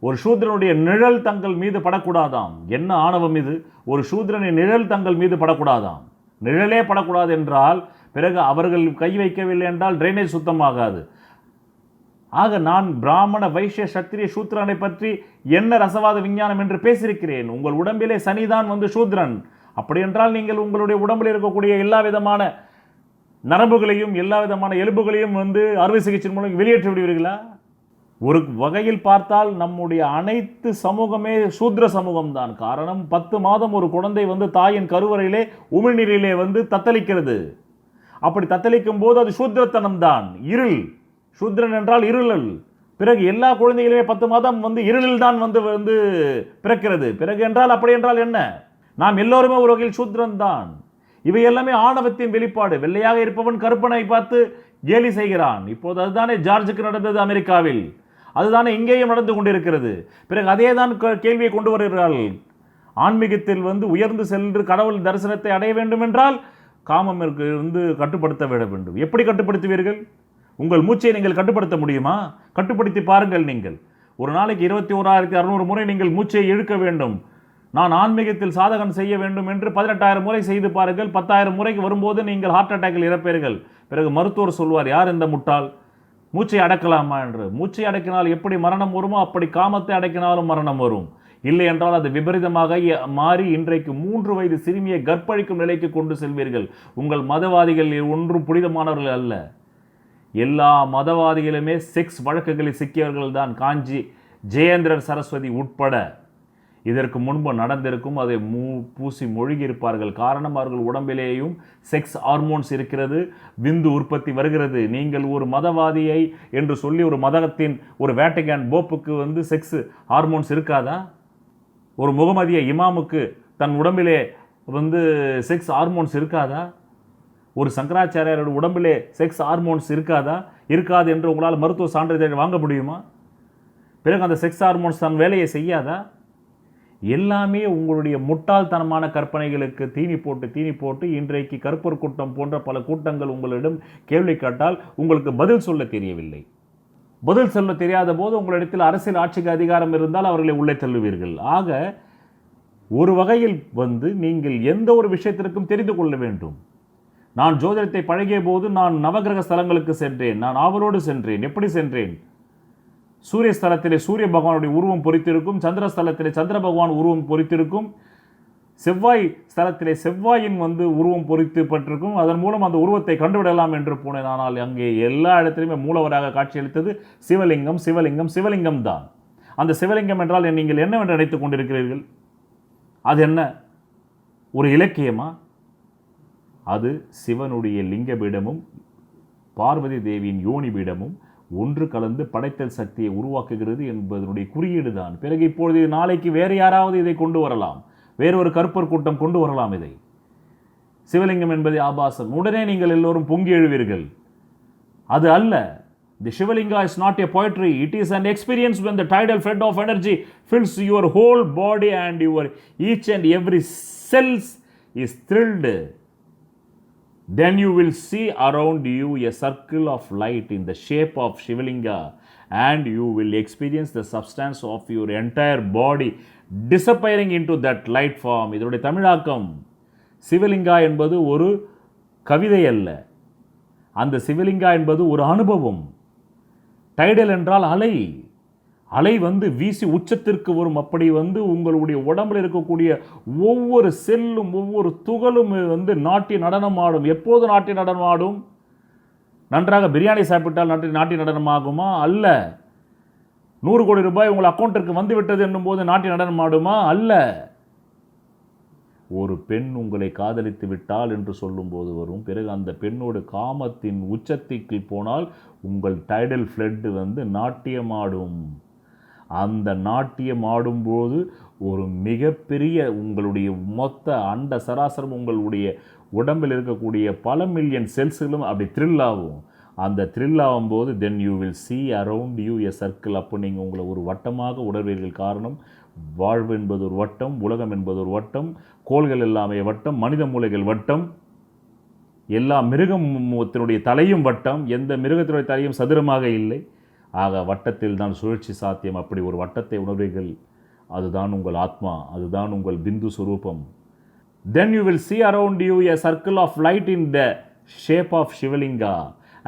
ஒரு சூத்திரனுடைய நிழல் தங்கள் மீது படக்கூடாதாம். என்ன ஆணவம் இது! ஒரு சூத்திரனின் நிழல் தங்கள் மீது படக்கூடாதாம். நிழலே படக்கூடாது என்றால் பிறகு அவர்கள் கை வைக்கவில்லை என்றால் ட்ரைனேஜ் சுத்தமாகாது. ஆக நான் பிராமண வைஷ்ய சத்திரிய சூத்திரனை பற்றி என்ன ரசவாத விஞ்ஞானம் என்று பேசியிருக்கிறேன். உங்கள் உடம்பிலே சனிதான் சூத்திரன். அப்படி என்றால் நீங்கள் உங்களுடைய உடம்பில் இருக்கக்கூடிய எல்லா விதமான நரம்புகளையும் எல்லா விதமான எலும்புகளையும் அறுவை சிகிச்சை மூலம் வெளியேற்றி விடுவீர்களா? ஒரு வகையில் பார்த்தால் நம்முடைய அனைத்து சமூகமே சூத்ர சமூகம்தான். காரணம், 10 மாதம் ஒரு குழந்தை தாயின் கருவறையிலே உமிழ்நீரிலே தத்தளிக்கிறது. அப்படி தத்தளிக்கும் போது அது சூத்ரத்தனம் தான், இருள். சூத்ரன் என்றால் இருளல். பிறகு எல்லா குழந்தைகளுமே 10 மாதம் இருளில் தான் பிறக்கிறது. பிறகு என்றால் அப்படி என்றால் என்ன? நாம் எல்லோருமே ஒரு வகையில் சூத்ரன் தான். இவை எல்லாமே ஆணவத்தின் வெளிப்பாடு. வெள்ளையாக இருப்பவன் கருப்பனை பார்த்து கேலி செய்கிறான். இப்போது அதுதானே ஜார்ஜுக்கு நடந்தது அமெரிக்காவில். அதுதானே இங்கேயும் நடந்து கொண்டிருக்கிறது. பிறகு அதே தான் கேள்வியை கொண்டு வருகிறார்கள். ஆன்மீகத்தில் உயர்ந்து சென்று கடவுள் தரிசனத்தை அடைய வேண்டும் என்றால் காமம் கட்டுப்படுத்த விட வேண்டும். எப்படி கட்டுப்படுத்துவீர்கள்? உங்கள் மூச்சை நீங்கள் கட்டுப்படுத்த முடியுமா? கட்டுப்படுத்தி பாருங்கள். நீங்கள் ஒரு நாளைக்கு 21,600 முறை நீங்கள் மூச்சை இழுக்க வேண்டும். நான் ஆன்மீகத்தில் சாதகம் செய்ய வேண்டும் என்று 18,000 முறை செய்து பாருங்கள். 10,000 முறைக்கு வரும்போது நீங்கள் ஹார்ட் அட்டாக்கில் இறப்பீர்கள். பிறகு மருத்துவர் சொல்வார், யார் இந்த முட்டாள், மூச்சை அடக்கலாமா என்று. மூச்சை அடக்கினால் எப்படி மரணம் வருமோ அப்படி காமத்தை அடக்கினாலும் மரணம் வரும். இல்லை என்றால் அது விபரீதமாக மாறி இன்றைக்கு 3 வயது சிறுமியை கற்பழிக்கும் நிலைக்கு கொண்டு செல்வீர்கள். உங்கள் மதவாதிகள் ஒன்றும் புனிதமானவர்கள் அல்ல. எல்லா மதவாதிகளுமே செக்ஸ் வழக்குகளில் சிக்கியவர்கள் தான். காஞ்சி ஜெயேந்திரன் சரஸ்வதி உட்பட இதற்கு முன்பு நடந்திருக்கும். அதை பூசி மொழிகியிருப்பார்கள். காரணம், அவர்கள் உடம்பிலேயும் செக்ஸ் ஹார்மோன்ஸ் இருக்கிறது, விந்து உற்பத்தி வருகிறது. நீங்கள் ஒரு மதவாதியை என்று சொல்லி ஒரு மதத்தின் ஒரு வேட்டிகன் போப்புக்கு செக்ஸ் ஹார்மோன்ஸ் இருக்காதா? ஒரு முகமதிய இமாமுக்கு தன் உடம்பிலே செக்ஸ் ஹார்மோன்ஸ் இருக்காதா? ஒரு சங்கராச்சாரியாரோட உடம்பிலே செக்ஸ் ஹார்மோன்ஸ் இருக்காதா? இருக்காது என்று உங்களால் மருத்துவ சான்றிதழ் வாங்க முடியுமா? பிறகு அந்த செக்ஸ் ஹார்மோன்ஸ் தன் வேலையை செய்யாதா? எல்லாமே உங்களுடைய முட்டாள்தனமான கற்பனைகளுக்கு தீனி போட்டு இன்றைக்கு கருப்பர் கூட்டம் போன்ற பல கூட்டங்கள் உங்களிடம் கேள்வி கேட்டால் உங்களுக்கு பதில் சொல்ல தெரியவில்லை. பதில் சொல்ல தெரியாத போது உங்களிடத்தில் அரசியல் ஆட்சிக்கு அதிகாரம் இருந்தால் அவர்களை உள்ளே தள்ளுவீர்கள். ஆக ஒரு வகையில் நீங்கள் எந்த ஒரு விஷயத்திற்கும் தெரிந்து கொள்ள வேண்டும். நான் ஜோதிடத்தை பழகிய போது நான் நவகிரக ஸ்தலங்களுக்கு சென்றேன். நான் ஆவலோடு சென்றேன். எப்படி சென்றேன்? சூரிய ஸ்தலத்திலே சூரிய பகவானுடைய உருவம் பொறித்திருக்கும், சந்திர ஸ்தலத்திலே சந்திர பகவான் உருவம் பொறித்திருக்கும், செவ்வாய் ஸ்தலத்திலே செவ்வாயின் உருவம் பொறித்துப்பட்டிருக்கும். அதன் மூலம் அந்த உருவத்தை கண்டுவிடலாம் என்று போனேன். ஆனால் அங்கே எல்லா இடத்திலுமே மூலவராக காட்சியளித்தது சிவலிங்கம், சிவலிங்கம், சிவலிங்கம் தான். அந்த சிவலிங்கம் என்றால் நீங்கள் என்னவென்று நினைத்துக் கொண்டிருக்கிறீர்கள்? அது என்ன, ஒரு இலக்கியமா? அது சிவனுடைய லிங்க பீடமும் பார்வதி தேவியின் யோனி பீடமும் ஒன்று கலந்து படைத்தல் சக்தியை உருவாக்குகிறது என்பதனுடைய குறியீடு தான். பிறகு இப்பொழுது நாளைக்கு வேறு யாராவது இதை கொண்டு வரலாம், வேறு ஒரு கற்பர் கூட்டம் கொண்டு வரலாம். இதை சிவலிங்கம் என்பது ஆபாசம், உடனே நீங்கள் எல்லோரும் பொங்கி எழுவீர்கள். அது அல்ல. The Shivalinga is not a poetry. It is an experience when the tidal flood of energy fills your whole body and your each and every cells is thrilled. Then you will see around you a circle of light in the shape of Shivalinga and you will experience the substance of your entire body disappearing into that light form. இதனுடைய தமிழாக்கம், சிவலிங்கா என்பது ஒரு கவிதை அல்ல, அந்த சிவலிங்கா என்பது ஒரு அனுபவம். டைடல் என்றால் அலை, அலை வந்து வீசி உச்சத்திற்கு வரும். அப்படி வந்து உங்களுடைய உடம்பில் இருக்கக்கூடிய ஒவ்வொரு செல்லும் ஒவ்வொரு துகளும் வந்து நாட்டிய நடனம் ஆடும். எப்போது நாட்டிய நடனம் ஆடும்? நன்றாக பிரியாணி சாப்பிட்டால் நாட்டிய நடனம் ஆகுமா? அல்ல. 100 கோடி ரூபாய் உங்கள் அக்கௌண்ட்டிற்கு வந்து விட்டது என்னும் போது நாட்டிய நடனம் ஆடுமா? அல்ல. ஒரு பெண் உங்களை காதலித்து விட்டால் என்று சொல்லும்போது வரும். பிறகு அந்த பெண்ணோடு காமத்தின் உச்சத்திற்கு போனால் உங்கள் டைடல் ஃப்ளட் வந்து நாட்டியமாடும். அந்த நாட்டியம் ஆடும்போது ஒரு மிகப்பெரிய உங்களுடைய மொத்த அண்ட சராசரம் உங்களுடைய உடம்பில் இருக்கக்கூடிய பல மில்லியன் செல்ஸ்களும் அப்படி த்ரில் ஆகும். அந்த த்ரில் ஆகும்போது then you will see around you a circle. அப்போ நீங்கள் உங்களை ஒரு வட்டமாக உணர்வீர்கள். காரணம், வாழ்வு என்பது ஒரு வட்டம், உலகம் என்பது ஒரு வட்டம், கோள்கள் எல்லாமே வட்டம், மனித மூளைகள் வட்டம், எல்லா மிருகத்தினுடைய தலையும் வட்டம், எந்த மிருகத்தினுடைய தலையும் சதுரமாக இல்லை. ஆக வட்டத்தில் தான் சுழற்சி சாத்தியம். அப்படி ஒரு வட்டத்தை உணர்வீர்கள். அதுதான் உங்கள் ஆத்மா, அதுதான் உங்கள் பிந்து சுரூபம். Then you will see around you a circle of light in the shape of Shivalinga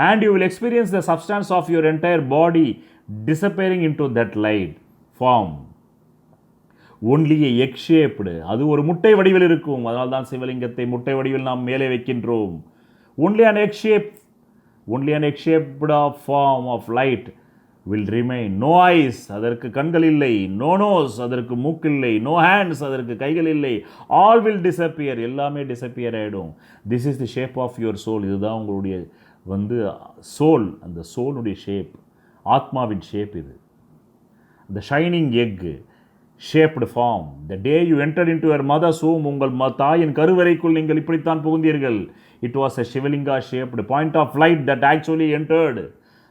and you will experience the substance of your entire body disappearing into that light form. Only a egg shaped. அது ஒரு முட்டை வடிவில் இருக்கும். அதனால் தான் சிவலிங்கத்தை முட்டை வடிவில் நாம் மேலே வைக்கின்றோம். Only an egg shaped form of light will remain. No eyes, அதற்கு கண்கள் இல்லை. No nose, அதற்கு மூக்கில்லை. No hands, அதற்கு கைகள் இல்லை. All will disappear. எல்லாமே disappear ஆகிடும். This is the shape of your soul. இதுதான் உங்களுடைய வந்து சோல், அந்த சோலுடைய ஷேப், ஆத்மாவின் ஷேப் இது. The shining egg shaped form. The day you entered into your mother's womb, உங்கள் தாயின் கருவறைக்குள் நீங்கள் இப்படித்தான் புகுந்தீர்கள். It was a Shivalinga shaped point of light that actually entered.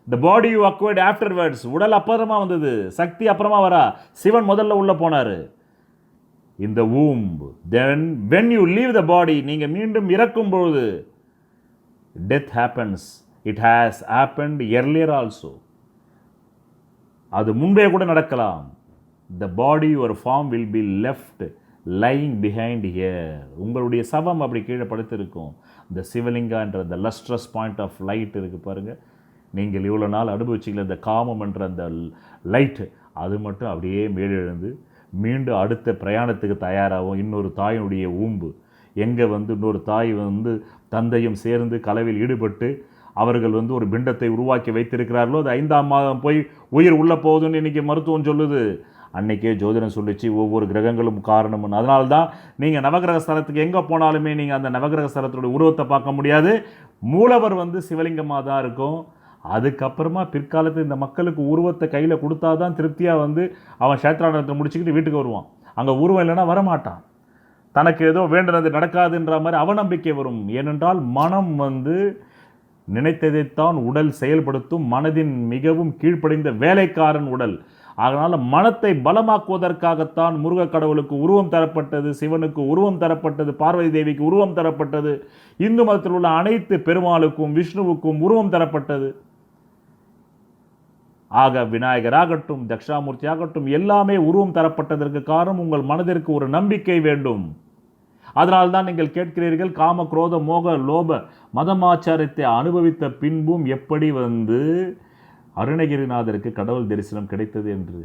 The body you acquired afterwards. உடல் அப்புறமா வந்தது, சக்தி அப்புறமா வரா. சிவன் முதல்ல உள்ள போனாரு. In the womb. Then when you leave the body, நீங்கள் மீண்டும் இறக்கும் பொழுது death happens. It has happened earlier also. அது முன்பே கூட நடக்கலாம். The body, your form will be left lying behind here. உங்களுடைய சவம் அப்படி கீழே படுத்திருக்கும். இந்த சிவலிங்கா என்ற the lustrous point of light இருக்கு பாருங்க. நீங்கள் இவ்வளோ நாள் அனுபவிச்சிங்கள இந்த காமம் என்ற அந்த லைட், அது மட்டும் அப்படியே மேலெழுந்து மீண்டும் அடுத்த பிரயாணத்துக்கு தயாராகும். இன்னொரு தாயினுடைய ஊம்பு எங்கே வந்து இன்னொரு தாய் வந்து தந்தையும் சேர்ந்து கலவில் ஈடுபட்டு அவர்கள் வந்து ஒரு பிண்டத்தை உருவாக்கி வைத்திருக்கிறார்களோ, அது 5ஆம் மாதம் போய் உயிர் உள்ளே போகுதுன்னு இன்றைக்கி மருத்துவம் சொல்லுது. அன்றைக்கே ஜோதிடம் சொல்லிச்சு ஒவ்வொரு கிரகங்களும் காரணம்னு. அதனால்தான் நீங்கள் நவகிரக ஸ்தலத்துக்கு எங்கே போனாலுமே நீங்கள் அந்த நவகிரக ஸ்தலத்துடைய உருவத்தை பார்க்க முடியாது. மூலவர் வந்து சிவலிங்கமாக தான் இருக்கும். அதுக்கப்புறமா பிற்காலத்தில் இந்த மக்களுக்கு உருவத்தை கையில் கொடுத்தா தான் திருப்தியாக வந்து அவன் சேத்ராடனத்தை முடிச்சுக்கிட்டு வீட்டுக்கு வருவான். அங்கே உருவம் இல்லைன்னா வரமாட்டான். தனக்கு ஏதோ வேண்டுனது நடக்காதுன்ற மாதிரி அவநம்பிக்கை வரும். ஏனென்றால் மனம் வந்து நினைத்ததைத்தான் உடல் செயல்படுத்தும். மனதின் மிகவும் கீழ்ப்படிந்த வேலைக்காரன் உடல். அதனால் மனத்தை பலமாக்குவதற்காகத்தான் முருக கடவுளுக்கு உருவம் தரப்பட்டது, சிவனுக்கு உருவம் தரப்பட்டது, பார்வதி தேவிக்கு உருவம் தரப்பட்டது, இந்து மதத்தில் உள்ள அனைத்து பெருமாளுக்கும் விஷ்ணுவுக்கும் உருவம் தரப்பட்டது. ஆக விநாயகராகட்டும், தட்சிணாமூர்த்தி ஆகட்டும், எல்லாமே உருவம் தரப்பட்டதற்கு காரணம் உங்கள் மனதிற்கு ஒரு நம்பிக்கை வேண்டும். அதனால்தான் நீங்கள் கேட்கிறீர்கள், காம குரோத மோக லோப மதமாச்சாரத்தை அனுபவித்த பின்பும் எப்படி வந்து அருணகிரிநாதருக்கு கடவுள் தரிசனம் கிடைத்தது என்று.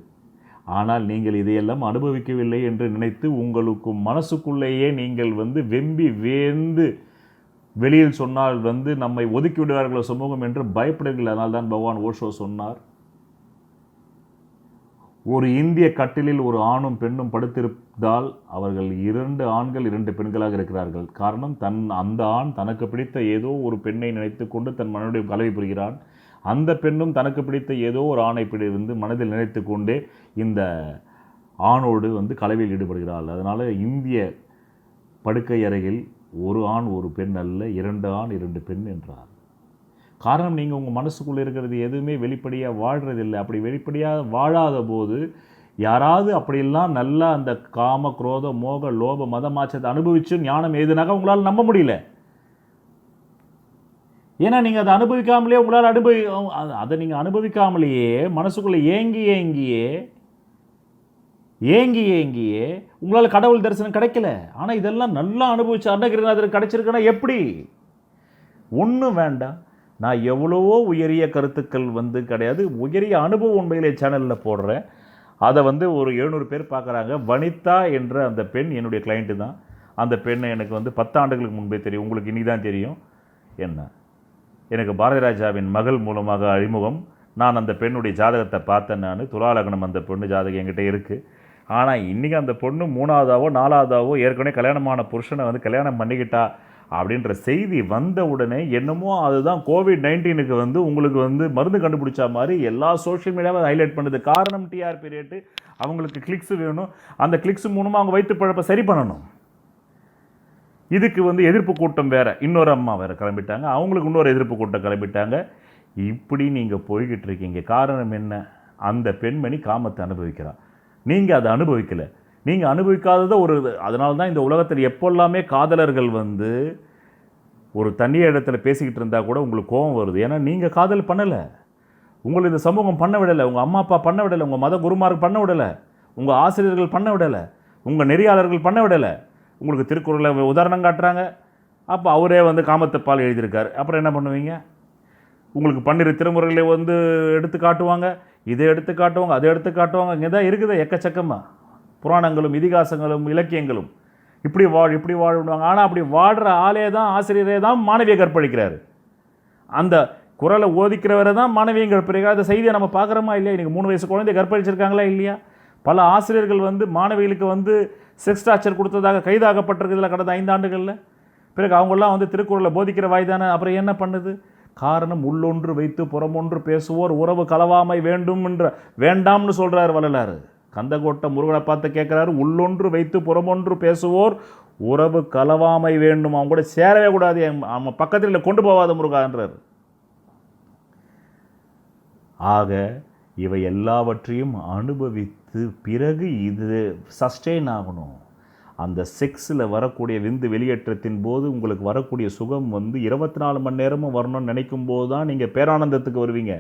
ஆனால் நீங்கள் இதையெல்லாம் அனுபவிக்கவில்லை என்று நினைத்து உங்களுக்கும் மனசுக்குள்ளேயே நீங்கள் வந்து வெம்பி வேந்து வெளியில் சொன்னால் வந்து நம்மை ஒதுக்கி விடுவார்களோ சமூகம் என்று பயப்படுகிறீர்கள். அதனால்தான் பகவான் ஓஷோ சொன்னார், ஒரு இந்திய கட்டிலில் ஒரு ஆணும் பெண்ணும் படுத்திருந்தால் அவர்கள் 2 ஆண்கள் 2 பெண்களாக இருக்கிறார்கள். காரணம், அந்த ஆண் தனக்கு பிடித்த ஏதோ ஒரு பெண்ணை நினைத்து கொண்டு தன் மனனுடைய கலவை புரிகிறான். அந்த பெண்ணும் தனக்கு பிடித்த ஏதோ ஒரு ஆணை வந்து மனதில் நினைத்து கொண்டே இந்த ஆணோடு வந்து கலவையில் ஈடுபடுகிறாள். அதனால் இந்திய படுக்கை அறையில் ஒரு ஆண் ஒரு பெண் அல்ல, 2 ஆண் 2 பெண் என்றார். காரணம், நீங்கள் உங்கள் மனசுக்குள்ளே இருக்கிறது எதுவுமே வெளிப்படையாக வாழ்கிறதில்லை. அப்படி வெளிப்படையாக வாழாத போது யாராவது அப்படியெல்லாம் நல்லா அந்த காம குரோத மோக லோப மதமாச்சத்தை அனுபவிச்சு ஞானம் எதுனாக்கா உங்களால் நம்ப முடியல. ஏன்னா நீங்கள் அதை அனுபவிக்காமலேயே உங்களால் அதை நீங்கள் அனுபவிக்காமலேயே மனசுக்குள்ளே ஏங்கியே உங்களால் கடவுள் தரிசனம் கிடைக்கல. ஆனால் இதெல்லாம் நல்லா அனுபவிச்சு அருணகிரிநாதர் கிடைச்சிருக்குன்னா எப்படி? ஒன்றும் வேண்டாம். நான் எவ்வளவோ உயரிய கருத்துக்கள் வந்து கிடையாது, உயரிய அனுபவம் உண்மையிலே சேனலில் போடுறேன். அதை வந்து ஒரு 700 பேர் பார்க்குறாங்க. வனிதா என்ற அந்த பெண் என்னுடைய கிளைண்ட்டு தான். அந்த பெண்ணை எனக்கு வந்து 10 ஆண்டுகளுக்கு முன்பே தெரியும். உங்களுக்கு இனி தான் தெரியும். என்ன, எனக்கு பாரதி ராஜாவின் மகள் மூலமாக அறிமுகம். நான் அந்த பெண்ணுடைய ஜாதகத்தை பார்த்தேன். நான் துலா லக்னம் அந்த பொண்ணு ஜாதகம் என்கிட்ட இருக்குது. ஆனால் இன்றைக்கி அந்த பொண்ணு 3ஆவதாவோ 4ஆவதாவோ ஏற்கனவே கல்யாணமான புருஷனை வந்து கல்யாணம் பண்ணிக்கிட்டா அப்படின்ற செய்தி வந்த உடனே என்னமோ அதுதான் கோவிட்-19க்கு வந்து உங்களுக்கு வந்து மருந்து கண்டுபிடிச்சா மாதிரி எல்லா சோஷியல் மீடியாவும் ஹைலைட் பண்ணுது. காரணம் டிஆர்பி ரேட்டு, அவங்களுக்கு கிளிக்ஸ் வேணும். அந்த கிளிக்ஸ் மூலமாக அவங்க வயிற்று பழப்பை சரி பண்ணணும். இதுக்கு வந்து எதிர்ப்பு கூட்டம் வேறு, இன்னொரு அம்மா வேறு கிளம்பிட்டாங்க, அவங்களுக்கு இன்னொரு எதிர்ப்பு கூட்டம் கிளம்பிட்டாங்க. இப்படி நீங்கள் போய்கிட்டு இருக்கீங்க. காரணம் என்ன? அந்த பெண்மணி காமத்தை அனுபவிக்கிறாள், நீங்கள் அதை அனுபவிக்கலை. நீங்கள் அனுபவிக்காததை ஒரு அதனால தான் இந்த உலகத்தில் எப்போல்லாமே காதலர்கள் வந்து ஒரு தனிய இடத்துல பேசிக்கிட்டு இருந்தால் கூட உங்களுக்கு கோபம் வருது. ஏன்னா நீங்கள் காதல் பண்ணலை, உங்களுக்கு இந்த சமூகம் பண்ண விடலை, உங்கள் அம்மா அப்பா பண்ண விடலை, உங்கள் மத குருமார்கள் பண்ண விடலை, உங்கள் ஆசிரியர்கள் பண்ண விடலை, உங்கள் நெறியாளர்கள் பண்ண விடலை. உங்களுக்கு திருக்குறளை உதாரணம் காட்டுறாங்க. அப்போ அவரே வந்து காமத்தைப்பால் எழுதியிருக்காரு. அப்புறம் என்ன பண்ணுவீங்க? உங்களுக்கு 12 திருமுறைகளை வந்து எடுத்து காட்டுவாங்க, இதை எடுத்து காட்டுவாங்க, அதை எடுத்து காட்டுவாங்க. இங்கே தான் இருக்குது எக்கச்சக்கமாக புராணங்களும் இதிகாசங்களும் இலக்கியங்களும். இப்படி வாழ்வாங்க. ஆனால் அப்படி வாழ்கிற ஆளே தான், ஆசிரியரே தான் மாணவியை கற்பழிக்கிறாரு. அந்த குறளை ஓதிக்கிறவரை தான் மாணவியும் கற்பழிக்கிறார். அந்த செய்தியை நம்ம பார்க்குறோமா இல்லையா? இன்றைக்கி 3 வயசு குழந்தைய கற்பழிச்சிருக்காங்களா இல்லையா? பல ஆசிரியர்கள் வந்து மாணவிகளுக்கு வந்து செக்ஸ் டார்ச்சர் கொடுத்ததாக கைதாகப்பட்டிருக்குதுல கடந்த 5 ஆண்டுகளில். பிறகு அவங்களாம் வந்து திருக்குறளை போதிக்கிற வாய் தானே. அப்புறம் என்ன பண்ணுது? காரணம், உள்ளொன்று வைத்து புறமொன்று பேசுவோர் உறவு கலவாமை வேண்டும் என்ற வேண்டாம்னு சொல்கிறார் வள்ளலார். கந்தகோட்டை முருகனை பார்த்து கேட்குறாரு, உள்ளொன்று வைத்து புறமொன்று பேசுவோர் உறவு கலவாமை வேண்டும், அவங்க கூட சேரவே கூடாது, அவங்க பக்கத்தில் கொண்டு போகாத முருகான்றார். ஆக இவை எல்லாவற்றையும் அனுபவித்து பிறகு இது சஸ்டெயின் ஆகணும். அந்த செக்ஸில் வரக்கூடிய விந்து வெளியேற்றத்தின் போது உங்களுக்கு வரக்கூடிய சுகம் வந்து 24 மணி நேரமும் வரணும்னு நினைக்கும் போது தான் நீங்கள் பேரானந்தத்துக்கு வருவீங்க.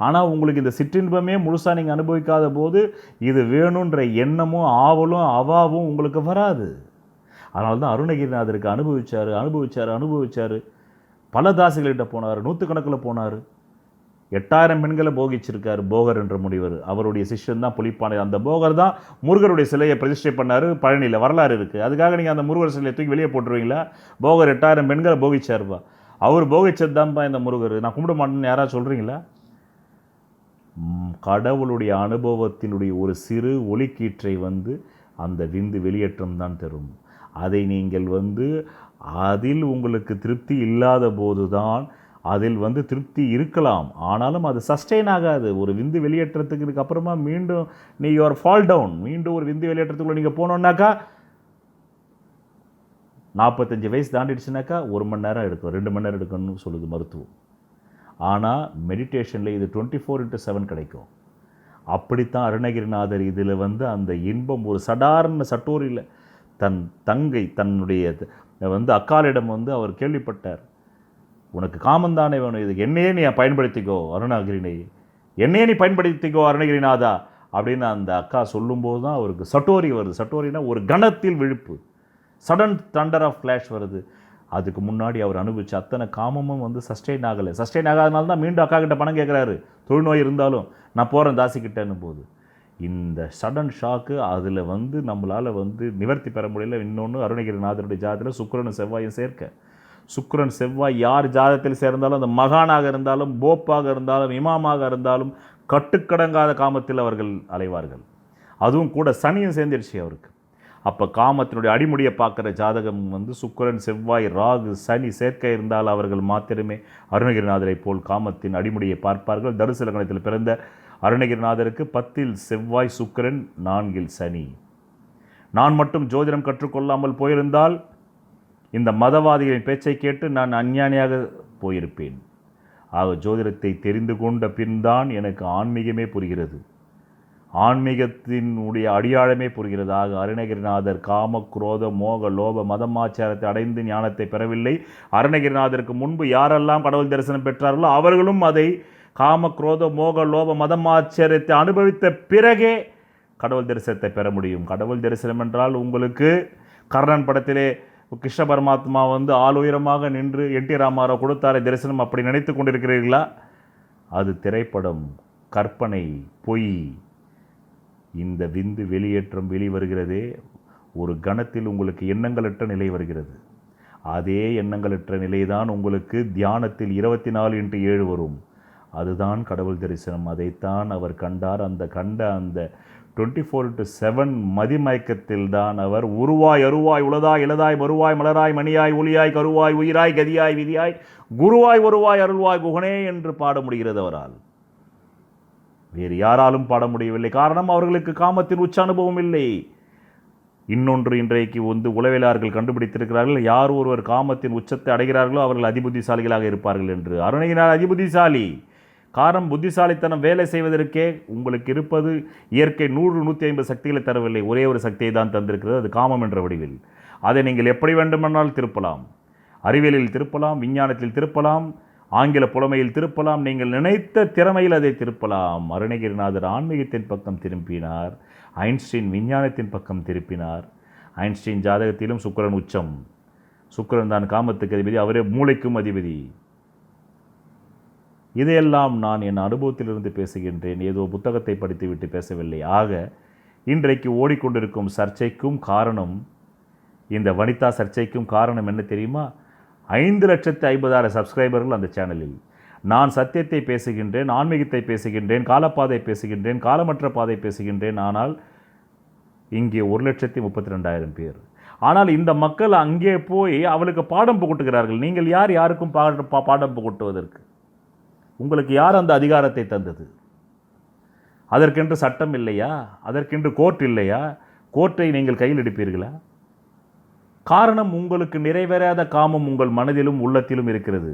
ஆனால் உங்களுக்கு இந்த சிற்றின்பமே முழுசாக நீங்கள் அனுபவிக்காத போது இது வேணுன்ற எண்ணமும் ஆவலும் அவாவும் உங்களுக்கு வராது. அதனால தான் அருணகிரிநாதருக்கு அனுபவிச்சார். பல தாசிகள்கிட்ட போனார், 100கணக்கில் போனார். 8000 பெண்களை போகிச்சிருக்கார் போகர் என்ற முனிவர். அவருடைய சிஷ்யன் தான் புலிப்பானை. அந்த போகர் தான் முருகருடைய சிலையை பிரதிஷ்டை பண்ணார். பழனியில் வரலாறு இருக்குது. அதுக்காக நீங்கள் அந்த முருகர் சிலையை தூக்கி வெளியே போட்டுருவீங்களா? போகர் 8000 பெண்களை போகிச்சார்ப்பா. அவர் போகிச்சது தான்ப்பா இந்த முருகர். நான் கும்பிட மாட்டேன்னு யாராவது சொல்கிறீங்களா? கடவுளுடைய அனுபவத்தினுடைய ஒரு சிறு ஒளிக்கீற்றை வந்து அந்த விந்து வெளியேற்றம் தான் தரும். அதை நீங்கள் வந்து அதில் உங்களுக்கு திருப்தி இல்லாத போது தான் அதில் வந்து திருப்தி இருக்கலாம், ஆனாலும் அது சஸ்டெயின் ஆகாது. ஒரு விந்து வெளியேற்றத்துக்கு இதுக்கப்புறமா மீண்டும் நீ யுவர் ஃபால் டவுன், மீண்டும் ஒரு விந்து வெளியேற்றத்துக்குள்ளே நீங்கள் போனோன்னாக்கா 45 வயசு தாண்டிடுச்சுனாக்கா 1 மணி நேரம் எடுக்கும், 2 மணி நேரம் எடுக்கணும்னு சொல்லுது மருத்துவம். ஆனால் மெடிடேஷனில் இது 24/7 கிடைக்கும். அப்படித்தான் அருணகிரிநாதர் இதில் வந்து அந்த இன்பம் ஒரு சாதாரண சட்டோரியில் தன் தங்கை தன்னுடைய வந்து அக்காலிடம் வந்து அவர் கேள்விப்பட்டார். உனக்கு காமந்தானே வேணும், இதுக்கு என்னையே நீ பயன்படுத்திக்கோ அருணகிரினை, என்னையே நீ பயன்படுத்திக்கோ அருணகிரிநாதா அப்படின்னு அந்த அக்கா சொல்லும்போது தான் அவருக்கு சட்டோரி வருது. சட்டோரினா ஒரு கணத்தில் விழிப்பு, சடன் தண்டர் ஆஃப் ஃப்ளாஷ் வருது. அதுக்கு முன்னாடி அவர் அனுபவிச்ச அத்தனை காமமும் வந்து சஸ்டெயின் ஆகலை. சஸ்டெயின் ஆகாதனால தான் மீண்டும் அக்கா கிட்ட பணம் கேட்குறாரு. தொழுநோய் இருந்தாலும் நான் போகிறேன் தாசிக்கிட்டேன்னு போது இந்த சடன் ஷாக்கு அதில் வந்து நம்மளால் வந்து நிவர்த்தி பெற முடியல. இன்னொன்று அருணகிரிநாதருடைய ஜாதத்தில் சுக்கிரனும் செவ்வாயும் சேர்க்க, சுக்கிரன் செவ்வாய் யார் ஜாதத்தில் சேர்ந்தாலும், அந்த மகானாக இருந்தாலும், போப்பாக இருந்தாலும், இமாமாக இருந்தாலும் கட்டுக்கடங்காத காமத்தில் அவர்கள் அலைவார்கள். அதுவும் கூட சனியும் சேர்ந்துருச்சு அவருக்கு. அப்போ காமத்தினுடைய அடிமுடியை பார்க்குற ஜாதகம் வந்து சுக்கிரன், செவ்வாய், ராகு, சனி சேர்க்கை இருந்தால் அவர்கள் மாத்திரமே அருணகிரிநாதரை போல் காமத்தின் அடிமுடியை பார்ப்பார்கள். தனுசு லக்னத்தில் பிறந்த அருணகிரிநாதருக்கு 10ல் செவ்வாய், சுக்கிரன், 4ல் சனி. நான் மட்டும் ஜோதிடம் கற்றுக்கொள்ளாமல் போயிருந்தால் இந்த மதவாதிகளின் பேச்சை கேட்டு நான் அஞ்ஞானியாக போயிருப்பேன். ஆக ஜோதிடத்தை தெரிந்து கொண்ட பின்தான் எனக்கு ஆன்மீகமே புரிகிறது, ஆன்மீகத்தினுடைய அடியாழமே புரிகிறது. ஆக அருணகிரிநாதர் காம, குரோத, மோக, லோப, மதமாச்சாரத்தை அடைந்து ஞானத்தை பெறவில்லை. அருணகிரிநாதருக்கு முன்பு யாரெல்லாம் கடவுள் தரிசனம் பெற்றார்களோ அவர்களும் அதை காம, குரோத, மோக, லோப, மதமாச்சாரத்தை அனுபவித்த பிறகே கடவுள் தரிசனத்தை பெற முடியும். கடவுள் தரிசனம் என்றால் உங்களுக்கு கர்ணன் படத்திலே கிருஷ்ண பரமாத்மா வந்து ஆளுயரமாக நின்று என்டி ராமாராவ் கொடுத்தார தரிசனம் அப்படி நினைத்து கொண்டிருக்கிறீர்களா? அது திரைப்படம், கற்பனை, பொய். இந்த விந்து வெளியேற்றம் வெளிவருகிறதே ஒரு கணத்தில் உங்களுக்கு எண்ணங்களற்ற நிலை வருகிறது. அதே எண்ணங்களற்ற நிலைதான் உங்களுக்கு தியானத்தில் 24x7 வரும். அதுதான் கடவுள் தரிசனம். அதைத்தான் அவர் கண்டார். அந்த 24x7 மதிமயக்கத்தில் தான் அவர் உருவாய், அருவாய், உளதாய், இளதாய், மறுவாய், மலராய், மணியாய், ஒளியாய், கருவாய், உயிராய், கதியாய், விதியாய், குருவாய், வருவாய், அருள்வாய், குகனே என்று பாட முடிகிறது அவரால். வேறு யாராலும் பாட முடியவில்லை. காரணம், அவர்களுக்கு காமத்தின் உச்ச அனுபவம் இல்லை. இன்னொன்று இன்றைக்கு உளவியலாளர்கள் கண்டுபிடித்திருக்கிறார்கள், யார் ஒருவர் காமத்தின் உச்சத்தை அடைகிறார்களோ அவர்கள் அதிபுத்திசாலிகளாக இருப்பார்கள் என்று. அருணகிரிநாதர் அதிபுத்திசாலி. காரணம், புத்திசாலித்தனம் வேலை செய்வதற்கே உங்களுக்கு இருப்பது இயற்கை 100-150 சக்திகளை தரவில்லை, ஒரே ஒரு சக்தியை தான் தந்திருக்கிறது, அது காமம் என்ற வடிவில். அதை நீங்கள் எப்படி வேண்டுமென்றால் திருப்பலாம். அறிவியலில் திருப்பலாம், விஞ்ஞானத்தில் திருப்பலாம், ஆங்கில புலமையில் திருப்பலாம், நீங்கள் நினைத்த திறமையில் அதை திருப்பலாம். அருணகிரிநாதர் ஆன்மீகத்தின் பக்கம் திரும்பினார், ஐன்ஸ்டீன் விஞ்ஞானத்தின் பக்கம் திருப்பினார். ஐன்ஸ்டீன் ஜாதகத்திலும் சுக்கிரன் உச்சம். சுக்கிரன் தான் காமத்துக்கு அதிபதி, அவரே மூளைக்கும் அதிபதி. இதையெல்லாம் நான் என் அனுபவத்திலிருந்து பேசுகின்றேன், ஏதோ புத்தகத்தை படித்துவிட்டு பேசவில்லை. ஆக இன்றைக்கு ஓடிக்கொண்டிருக்கும் சர்ச்சைக்கும் காரணம், இந்த வனிதா சர்ச்சைக்கும் காரணம் என்ன தெரியுமா? 5,50,000 சப்ஸ்கிரைபர்கள் அந்த சேனலில். நான் சத்தியத்தை பேசுகின்றேன், ஆன்மீகத்தை பேசுகின்றேன், காலப்பாதை பேசுகின்றேன், காலமற்ற பாதை பேசுகின்றேன். ஆனால் இங்கே 1,32,000 பேர். ஆனால் இந்த மக்கள் அங்கே போய் அவளுக்கு பாடம் புகட்டுகிறார்கள். நீங்கள் யார் யாருக்கும் பாடம் புகட்டுவதற்கு? உங்களுக்கு யார் அந்த அதிகாரத்தை தந்தது? அதற்கென்று சட்டம் இல்லையா? அதற்கென்று கோர்ட் இல்லையா? கோர்ட்டை நீங்கள் கையில் எடுப்பீர்களா? காரணம், உங்களுக்கு நிறைவேறாத காமம் உங்கள் மனதிலும் உள்ளத்திலும் இருக்கிறது.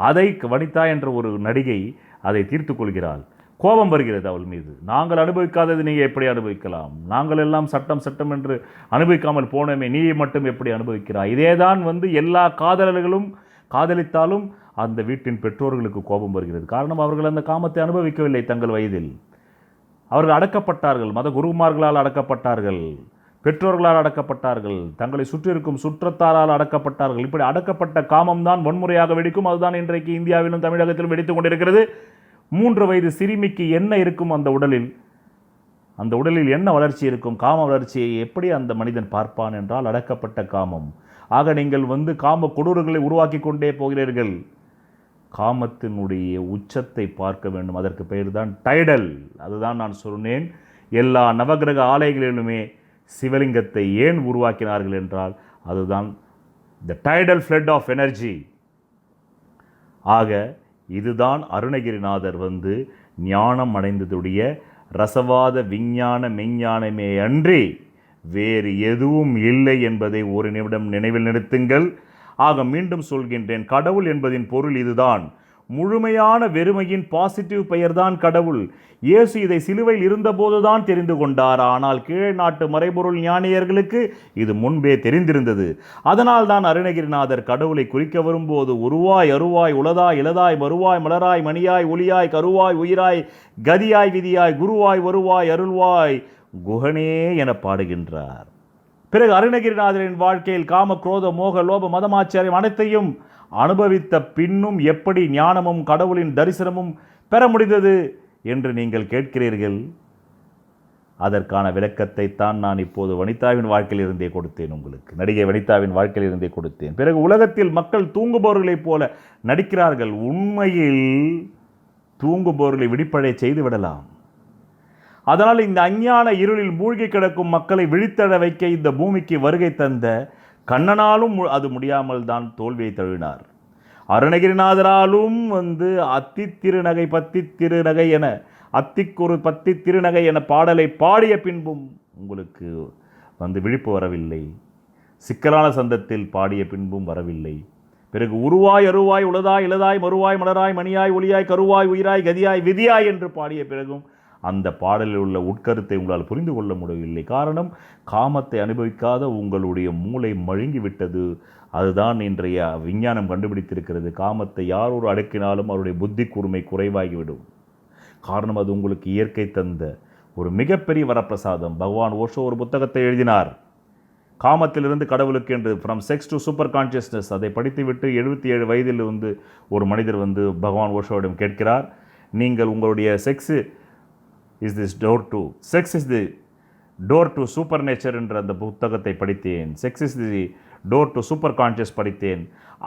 அதை வனிதா என்ற ஒரு நடிகை அதை தீர்த்து கொள்கிறாள். கோபம் வருகிறது அவள் மீது. நாங்கள் அனுபவிக்காதது நீங்கள் எப்படி அனுபவிக்கலாம்? நாங்கள் எல்லாம் சட்டம் என்று அனுபவிக்காமல் போனோமே, நீ மட்டும் எப்படி அனுபவிக்கிறாய்? இதேதான் எல்லா காதலர்களும் காதலித்தாலும் அந்த வீட்டின் பெற்றோர்களுக்கு கோபம் வருகிறது. காரணம், அவர்கள் அந்த காமத்தை அனுபவிக்கவில்லை தங்கள் வயதில். அவர்கள் அடக்கப்பட்டார்கள், மத குருமார்களால் அடக்கப்பட்டார்கள், பெற்றோர்களால் அடக்கப்பட்டார்கள், தங்களை சுற்றி இருக்கும் சுற்றத்தாரால் அடக்கப்பட்டார்கள். இப்படி அடக்கப்பட்ட காமம்தான் வன்முறையாக வெடிக்கும். அதுதான் இன்றைக்கு இந்தியாவிலும் தமிழகத்திலும் வெடித்து கொண்டிருக்கிறது. 3 வயது சிறுமிக்கு என்ன இருக்கும் அந்த உடலில்? அந்த உடலில் என்ன வளர்ச்சி இருக்கும்? காம வளர்ச்சியை எப்படி அந்த மனிதன் பார்ப்பான் என்றால் அடக்கப்பட்ட காமம். ஆக நீங்கள் காம கொடூரங்களை உருவாக்கி கொண்டே போகிறீர்கள். காமத்தினுடைய உச்சத்தை பார்க்க வேண்டும். அதற்கு பெயர் தான் டைடல். அதுதான் நான் சொன்னேன், எல்லா நவகிரக ஆலயங்களிலுமே சிவலிங்கத்தை ஏன் உருவாக்கினார்கள் என்றால் அதுதான் த டைடல் ஃப்ளட் ஆஃப் எனர்ஜி. ஆக இதுதான் அருணகிரிநாதர் ஞானம் அடைந்ததுடைய ரசவாத விஞ்ஞான மெஞ்ஞானமே அன்றி வேறு எதுவும் இல்லை என்பதை ஒரு நிமிடம் நினைவில் நிறுத்துங்கள். ஆக மீண்டும் சொல்கின்றேன், கடவுள் என்பதின் பொருள் இதுதான். முழுமையான வெறுமையின் பாசிட்டிவ் பெயர்தான் கடவுள். இயேசு இதை சிலுவையில் இருந்தபோதுதான் தெரிந்து கொண்டார். ஆனால் கீழே நாட்டு மறைபொருள் ஞானியர்களுக்கு இது முன்பே தெரிந்திருந்தது. அதனால் தான் அருணகிரிநாதர் கடவுளை குறிக்க வரும்போது உருவாய், அருவாய், உளதாய், இளதாய், மறுவாய், மலராய், மணியாய், ஒளியாய், கருவாய், உயிராய், கதியாய், விதியாய், குருவாய், வருவாய், அருள்வாய், குகனே என பாடுகின்றார். பிறகு அருணகிரிநாதரின் வாழ்க்கையில் காம, குரோத, மோக, லோப, மதமாச்சாரியம் அனைத்தையும் அனுபவித்த பின்னும் எப்படி ஞானமும் கடவுளின் தரிசனமும் பெற முடிந்தது என்று நீங்கள் கேட்கிறீர்கள். அதற்கான விளக்கத்தை தான் நான் இப்போது வனிதாவின் வாழ்க்கையிலிருந்தே கொடுத்தேன். உங்களுக்கு நடிகை வனிதாவின் வாழ்க்கையிலிருந்தே கொடுத்தேன். பிறகு உலகத்தில் மக்கள் தூங்குபவர்களைப் போல நடிக்கிறார்கள். உண்மையில் தூங்குபவர்களை விழிப்படை செய்து விடலாம். அதனால் இந்த அஞ்ஞான இருளில் மூழ்கி கிடக்கும் மக்களை விழித்தெழ வைக்க இந்த பூமிக்கு வருகை தந்த கண்ணனாலும் அது முடியாமல் தான் தோல்வியை தழுவினார். அருணகிரிநாதராலும் அத்தி திருநகை பத்தி திருநகை என அத்திக்கொரு பத்தி திருநகை என பாடலை பாடிய பின்பும் உங்களுக்கு விழிப்பு வரவில்லை. சிக்கலான சந்தத்தில் பாடிய பின்பும் வரவில்லை. பிறகு உருவாய் அருவாய் உளதாய் இளதாய் மறுவாய் மலராய் மணியாய் ஒளியாய் கருவாய் உயிராய் கதியாய் விதியாய் என்று பாடிய பிறகும் அந்த பாடலில் உள்ள உட்கருத்தை உங்களால் புரிந்து கொள்ள முடியவில்லை. காரணம், காமத்தை அனுபவிக்காத உங்களுடைய மூளை மழுங்கிவிட்டது. அதுதான் இன்றைய விஞ்ஞானம் கண்டுபிடித்திருக்கிறது. காமத்தை யார் ஒரு அடக்கினாலும் அவருடைய புத்தி கூர்மை குறைவாகிவிடும். காரணம், அது உங்களுக்கு இயற்கை தந்த ஒரு மிகப்பெரிய வரப்பிரசாதம். பகவான் ஓஷோ ஒரு புத்தகத்தை எழுதினார், காமத்திலிருந்து கடவுளுக்கு என்று, from sex to super consciousness. அதை படித்துவிட்டு 77 வயதில் ஒரு மனிதர் பகவான் ஓஷோவிடம் கேட்கிறார், நீங்கள் உங்களுடைய sex is the door to super nature என்ற அந்த புத்தகத்தை படித்தேன். Sex is the door to super conscious படித்தேன்.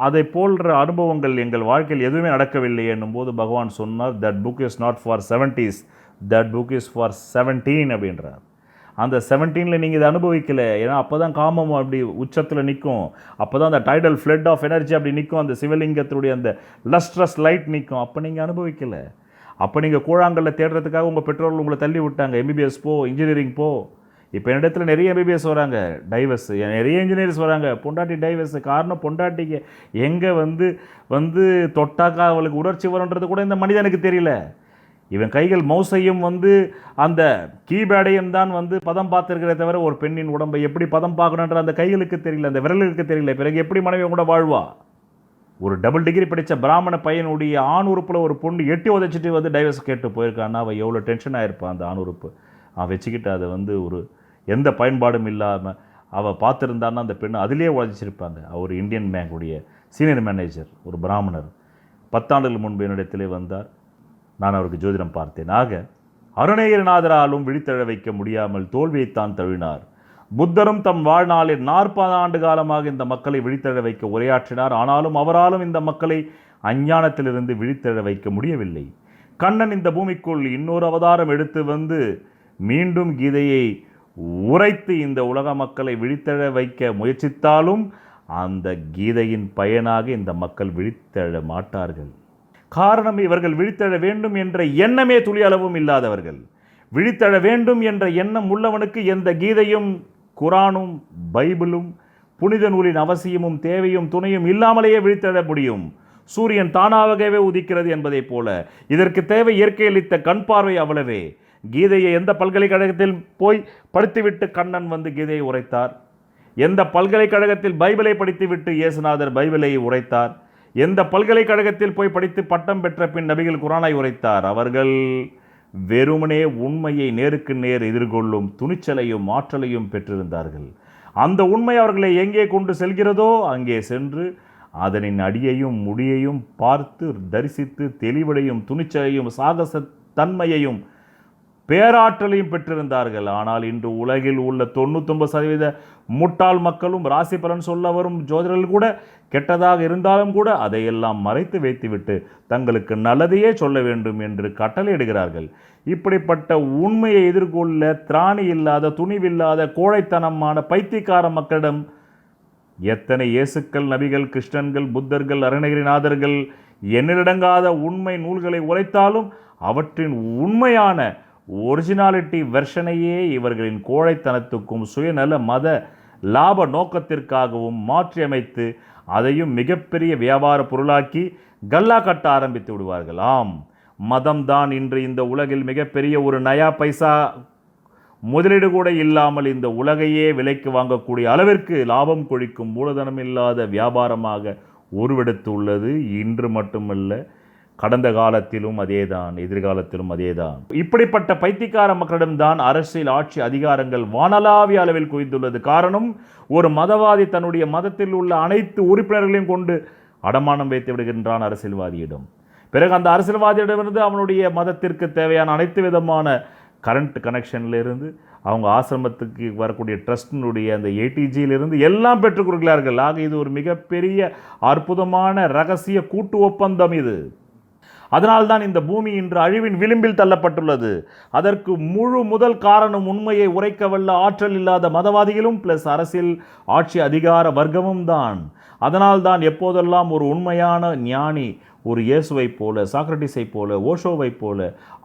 அதை போன்ற அனுபவங்கள் எங்கள் வாழ்க்கையில் எதுவுமே நடக்கவில்லை என்னும்போது பகவான் சொன்னார், that book is not for 70s, that book is for 17 அப்படின்றார். அந்த 17ல் நீங்கள் இதை அனுபவிக்கலை. ஏன்னா அப்போ தான் காமம் அப்படி உச்சத்தில் நிற்கும். அப்போ தான் அந்த டைடல் ஃப்ளட் ஆஃப் எனர்ஜி அப்படி நிற்கும். அந்த சிவலிங்கத்தினுடைய அந்த லஸ்ட்ரஸ் லைட் நிற்கும். அப்போ நீங்கள் அனுபவிக்கலை. அப்போ நீங்கள் கூழாங்கல்ல தேடுறதுக்காக உங்கள் பெற்றோர்கள் உங்களை தள்ளி விட்டாங்க. எம்பிபிஎஸ் போ, இன்ஜினியரிங் போ. இப்போ என்னிடத்தில் நிறைய எம்பிபிஎஸ் வராங்க, டைவர்ஸ். நிறைய இன்ஜினியர்ஸ் வராங்க, பொண்டாட்டி டைவர்ஸ். காரணம், பொண்டாட்டிக்கு எங்கே தொட்டாக்கா அவளுக்கு உணர்ச்சி வரும்ன்றது கூட இந்த மனிதனுக்கு தெரியல. இவன் கைகள் மவுசையும் அந்த கீபேடையும் தான் பதம் பார்த்துருக்கிறத தவிர ஒரு பெண்ணின் உடம்பை எப்படி பதம் பார்க்கணுன்ற அந்த கைகளுக்கு தெரியல, அந்த விரலுக்கு தெரியல. பிறகு எப்படி மனைவி கூட வாழ்வா? ஒரு டபுள் டிகிரி படித்த பிராமண பையனுடைய ஆண் உறுப்பில் ஒரு பொண்ணு எட்டி உதச்சிட்டு டைவர்ஸ் கேட்டு போயிருக்கான்னா அவள் எவ்வளோ டென்ஷன் ஆகிருப்பான். அந்த ஆண் உறுப்பு அவன் வச்சுக்கிட்டு அதை ஒரு எந்த பயன்பாடும் இல்லாமல் அவள் பார்த்துருந்தான்னா அந்த பெண்ணு அதிலே உழைச்சிருப்பாங்க. அவர் இந்தியன் பேங்குடைய சீனியர் மேனேஜர், ஒரு பிராமணர், 10 ஆண்டுகள் முன்பு என்னிடத்திலே வந்தார். நான் அவருக்கு ஜோதிடம் பார்த்தேன். ஆக அருணகிரிநாதராலும் விழித்தெழ வைக்க முடியாமல் தோல்வியைத்தான் தழுவினார். புத்தரும் தம் வாழ்நாளில் 40 ஆண்டு காலமாக இந்த மக்களை விழித்தெழ வைக்க உரையாற்றினார். ஆனாலும் அவராலும் இந்த மக்களை அஞ்ஞானத்திலிருந்து விழித்தெழ வைக்க முடியவில்லை. கண்ணன் இந்த பூமிக்குள் இன்னொரு அவதாரம் எடுத்து மீண்டும் கீதையை உரைத்து இந்த உலக மக்களை விழித்தெழ வைக்க முயற்சித்தாலும் அந்த கீதையின் பயனாக இந்த மக்கள் விழித்தெழ மாட்டார்கள். காரணம், இவர்கள் விழித்தெழ வேண்டும் என்ற எண்ணமே துளி அளவும் இல்லாதவர்கள். விழித்தெழ வேண்டும் என்ற எண்ணம் உள்ளவனுக்கு எந்த கீதையும் குரானும் பைபிளும் புனித நூலின் அவசியமும் தேவையும் துணையும் இல்லாமலேயே விழித்தெழ முடியும். சூரியன் தானாகவே உதிக்கிறது என்பதைப் போல இதற்கு தேவை இயற்கை அளித்த கண் பார்வை, அவ்வளவே. கீதையை எந்த பல்கலைக்கழகத்தில் போய் படித்துவிட்டு கண்ணன் கீதையை உரைத்தார்? எந்த பல்கலைக்கழகத்தில் பைபிளை படித்துவிட்டு இயேசுநாதர் பைபிளை உரைத்தார்? எந்த பல்கலைக்கழகத்தில் போய் படித்து பட்டம் பெற்ற பின் நபிகள் குரானை உரைத்தார்? அவர்கள் வெறுமனே உண்மையை நேருக்கு நேர் எதிர்கொள்ளும் துணிச்சலையும் ஆற்றலையும் பெற்றிருந்தார்கள். அந்த உண்மை அவர்களை எங்கே கொண்டு செல்கிறதோ அங்கே சென்று அதனின் அடியையும் முடியையும் பார்த்து தரிசித்து தெளிவடையும் துணிச்சலையும் சாகச தன்மையையும் பேராற்றலையும் பெற்றிருந்தார்கள். ஆனால் இன்று உலகில் உள்ள 99% முட்டாள் மக்களும் ராசி பலன் சொல்ல வரும் ஜோதிடர்கள் கூட கெட்டதாக இருந்தாலும் கூட அதையெல்லாம் மறைத்து வைத்துவிட்டு தங்களுக்கு நல்லதையே சொல்ல வேண்டும் என்று கட்டளையிடுகிறார்கள். இப்படிப்பட்ட உண்மையை எதிர்கொள்ள திராணி இல்லாத, துணிவில்லாத, கோழைத்தனமான பைத்தியக்கார மக்களிடம் எத்தனை இயேசுக்கள், நபிகள், கிருஷ்ணன்கள், புத்தர்கள், அருணகிரிநாதர்கள் எண்ணிலடங்காத உண்மை நூல்களை உரைத்தாலும் அவற்றின் உண்மையான ஒரிஜினாலிட்டி வெர்ஷனையே இவர்களின் கோழைத்தனத்துக்கும் சுயநல மத லாப நோக்கத்திற்காகவும் மாற்றியமைத்து அதையும் மிகப்பெரிய வியாபார பொருளாக்கி கல்லா கட்ட ஆரம்பித்து விடுவார்கள். ஆம், மதம்தான் இன்று இந்த உலகில் மிகப்பெரிய ஒரு நயா பைசா முதலீடு கூட இல்லாமல் இந்த உலகையே விலைக்கு வாங்கக்கூடிய அளவிற்கு லாபம் கொழிக்கும் மூலதனம் இல்லாத வியாபாரமாக உருவெடுத்து உள்ளது. இன்று மட்டுமல்ல, கடந்த காலத்திலும் அதேதான், எதிர்காலத்திலும் அதேதான். இப்படிப்பட்ட பைத்தியக்கார மக்களிடம்தான் அரசியல், ஆட்சி, அதிகாரங்கள் வானளாவிய அளவில் குவிந்துள்ளது. காரணம், ஒரு மதவாதி தன்னுடைய மதத்தில் உள்ள அனைத்து உறுப்பினர்களையும் கொண்டு அடமானம் வைத்து விடுகின்றான் அரசியல்வாதியிடம். பிறகு அந்த அரசியல்வாதியிடமிருந்து அவனுடைய மதத்திற்கு தேவையான அனைத்து விதமான கரண்ட் கனெக்ஷன்லேருந்து அவங்க ஆசிரமத்துக்கு வரக்கூடிய ட்ரஸ்டினுடைய அந்த ஏடிஜியிலிருந்து எல்லாம் பெற்றுக் கொடுக்கிறார்கள். ஆக இது ஒரு மிகப்பெரிய அற்புதமான ரகசிய கூட்டு ஒப்பந்தம். இது அதனால்தான் இந்த பூமி இன்று அழிவின் விளிம்பில் தள்ளப்பட்டுள்ளது. அதற்கு முழு முதல் காரணம் உண்மையை உரைக்கவல்ல ஆற்றல் இல்லாத மதவாதிகளும் பிளஸ் அரசியல் ஆட்சி அதிகார வர்க்கமும் தான். அதனால்தான் எப்போதெல்லாம் ஒரு உண்மையான ஞானி, ஒரு இயேசுவை போல, சாக்ரட்டிஸை போல, ஓஷோவை போல,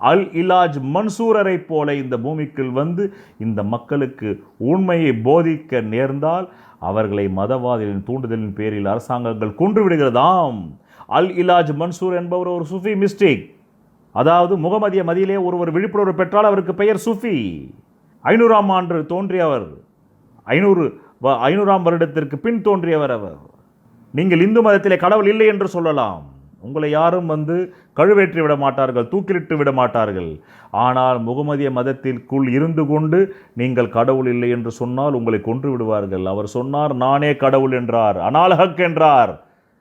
அல் இலாஜ் மன்சூரரை போல இந்த பூமிக்குள் வந்து இந்த மக்களுக்கு உண்மையை போதிக்க நேர்ந்தால் அவர்களை மதவாதிகளின் தூண்டுதலின் பேரில் அரசாங்கங்கள் கொன்று விடுகிறதாம். அல் இலாஜ் மன்சூர் என்பவர் ஒரு சுஃபி மிஸ்டிக். அதாவது முகமதிய மதியிலே ஒருவர் விழிப்புணர்வு பெற்றால் அவருக்கு பெயர் சுஃபி. 500ஆம் ஆண்டு தோன்றியவர், 500ஆம் வருடத்திற்கு பின் தோன்றியவர் அவர். நீங்கள் இந்து மதத்திலே கடவுள் இல்லை என்று சொல்லலாம், உங்களை யாரும் கழுவேற்றி விட மாட்டார்கள், தூக்கிலிட்டு விட மாட்டார்கள். ஆனால் முகமதிய மதத்திற்குள் இருந்து கொண்டு நீங்கள் கடவுள் இல்லை என்று சொன்னால் உங்களை கொன்று விடுவார்கள். அவர் சொன்னார், நானே கடவுள் என்றார். அனால் ஹக் என்றார்.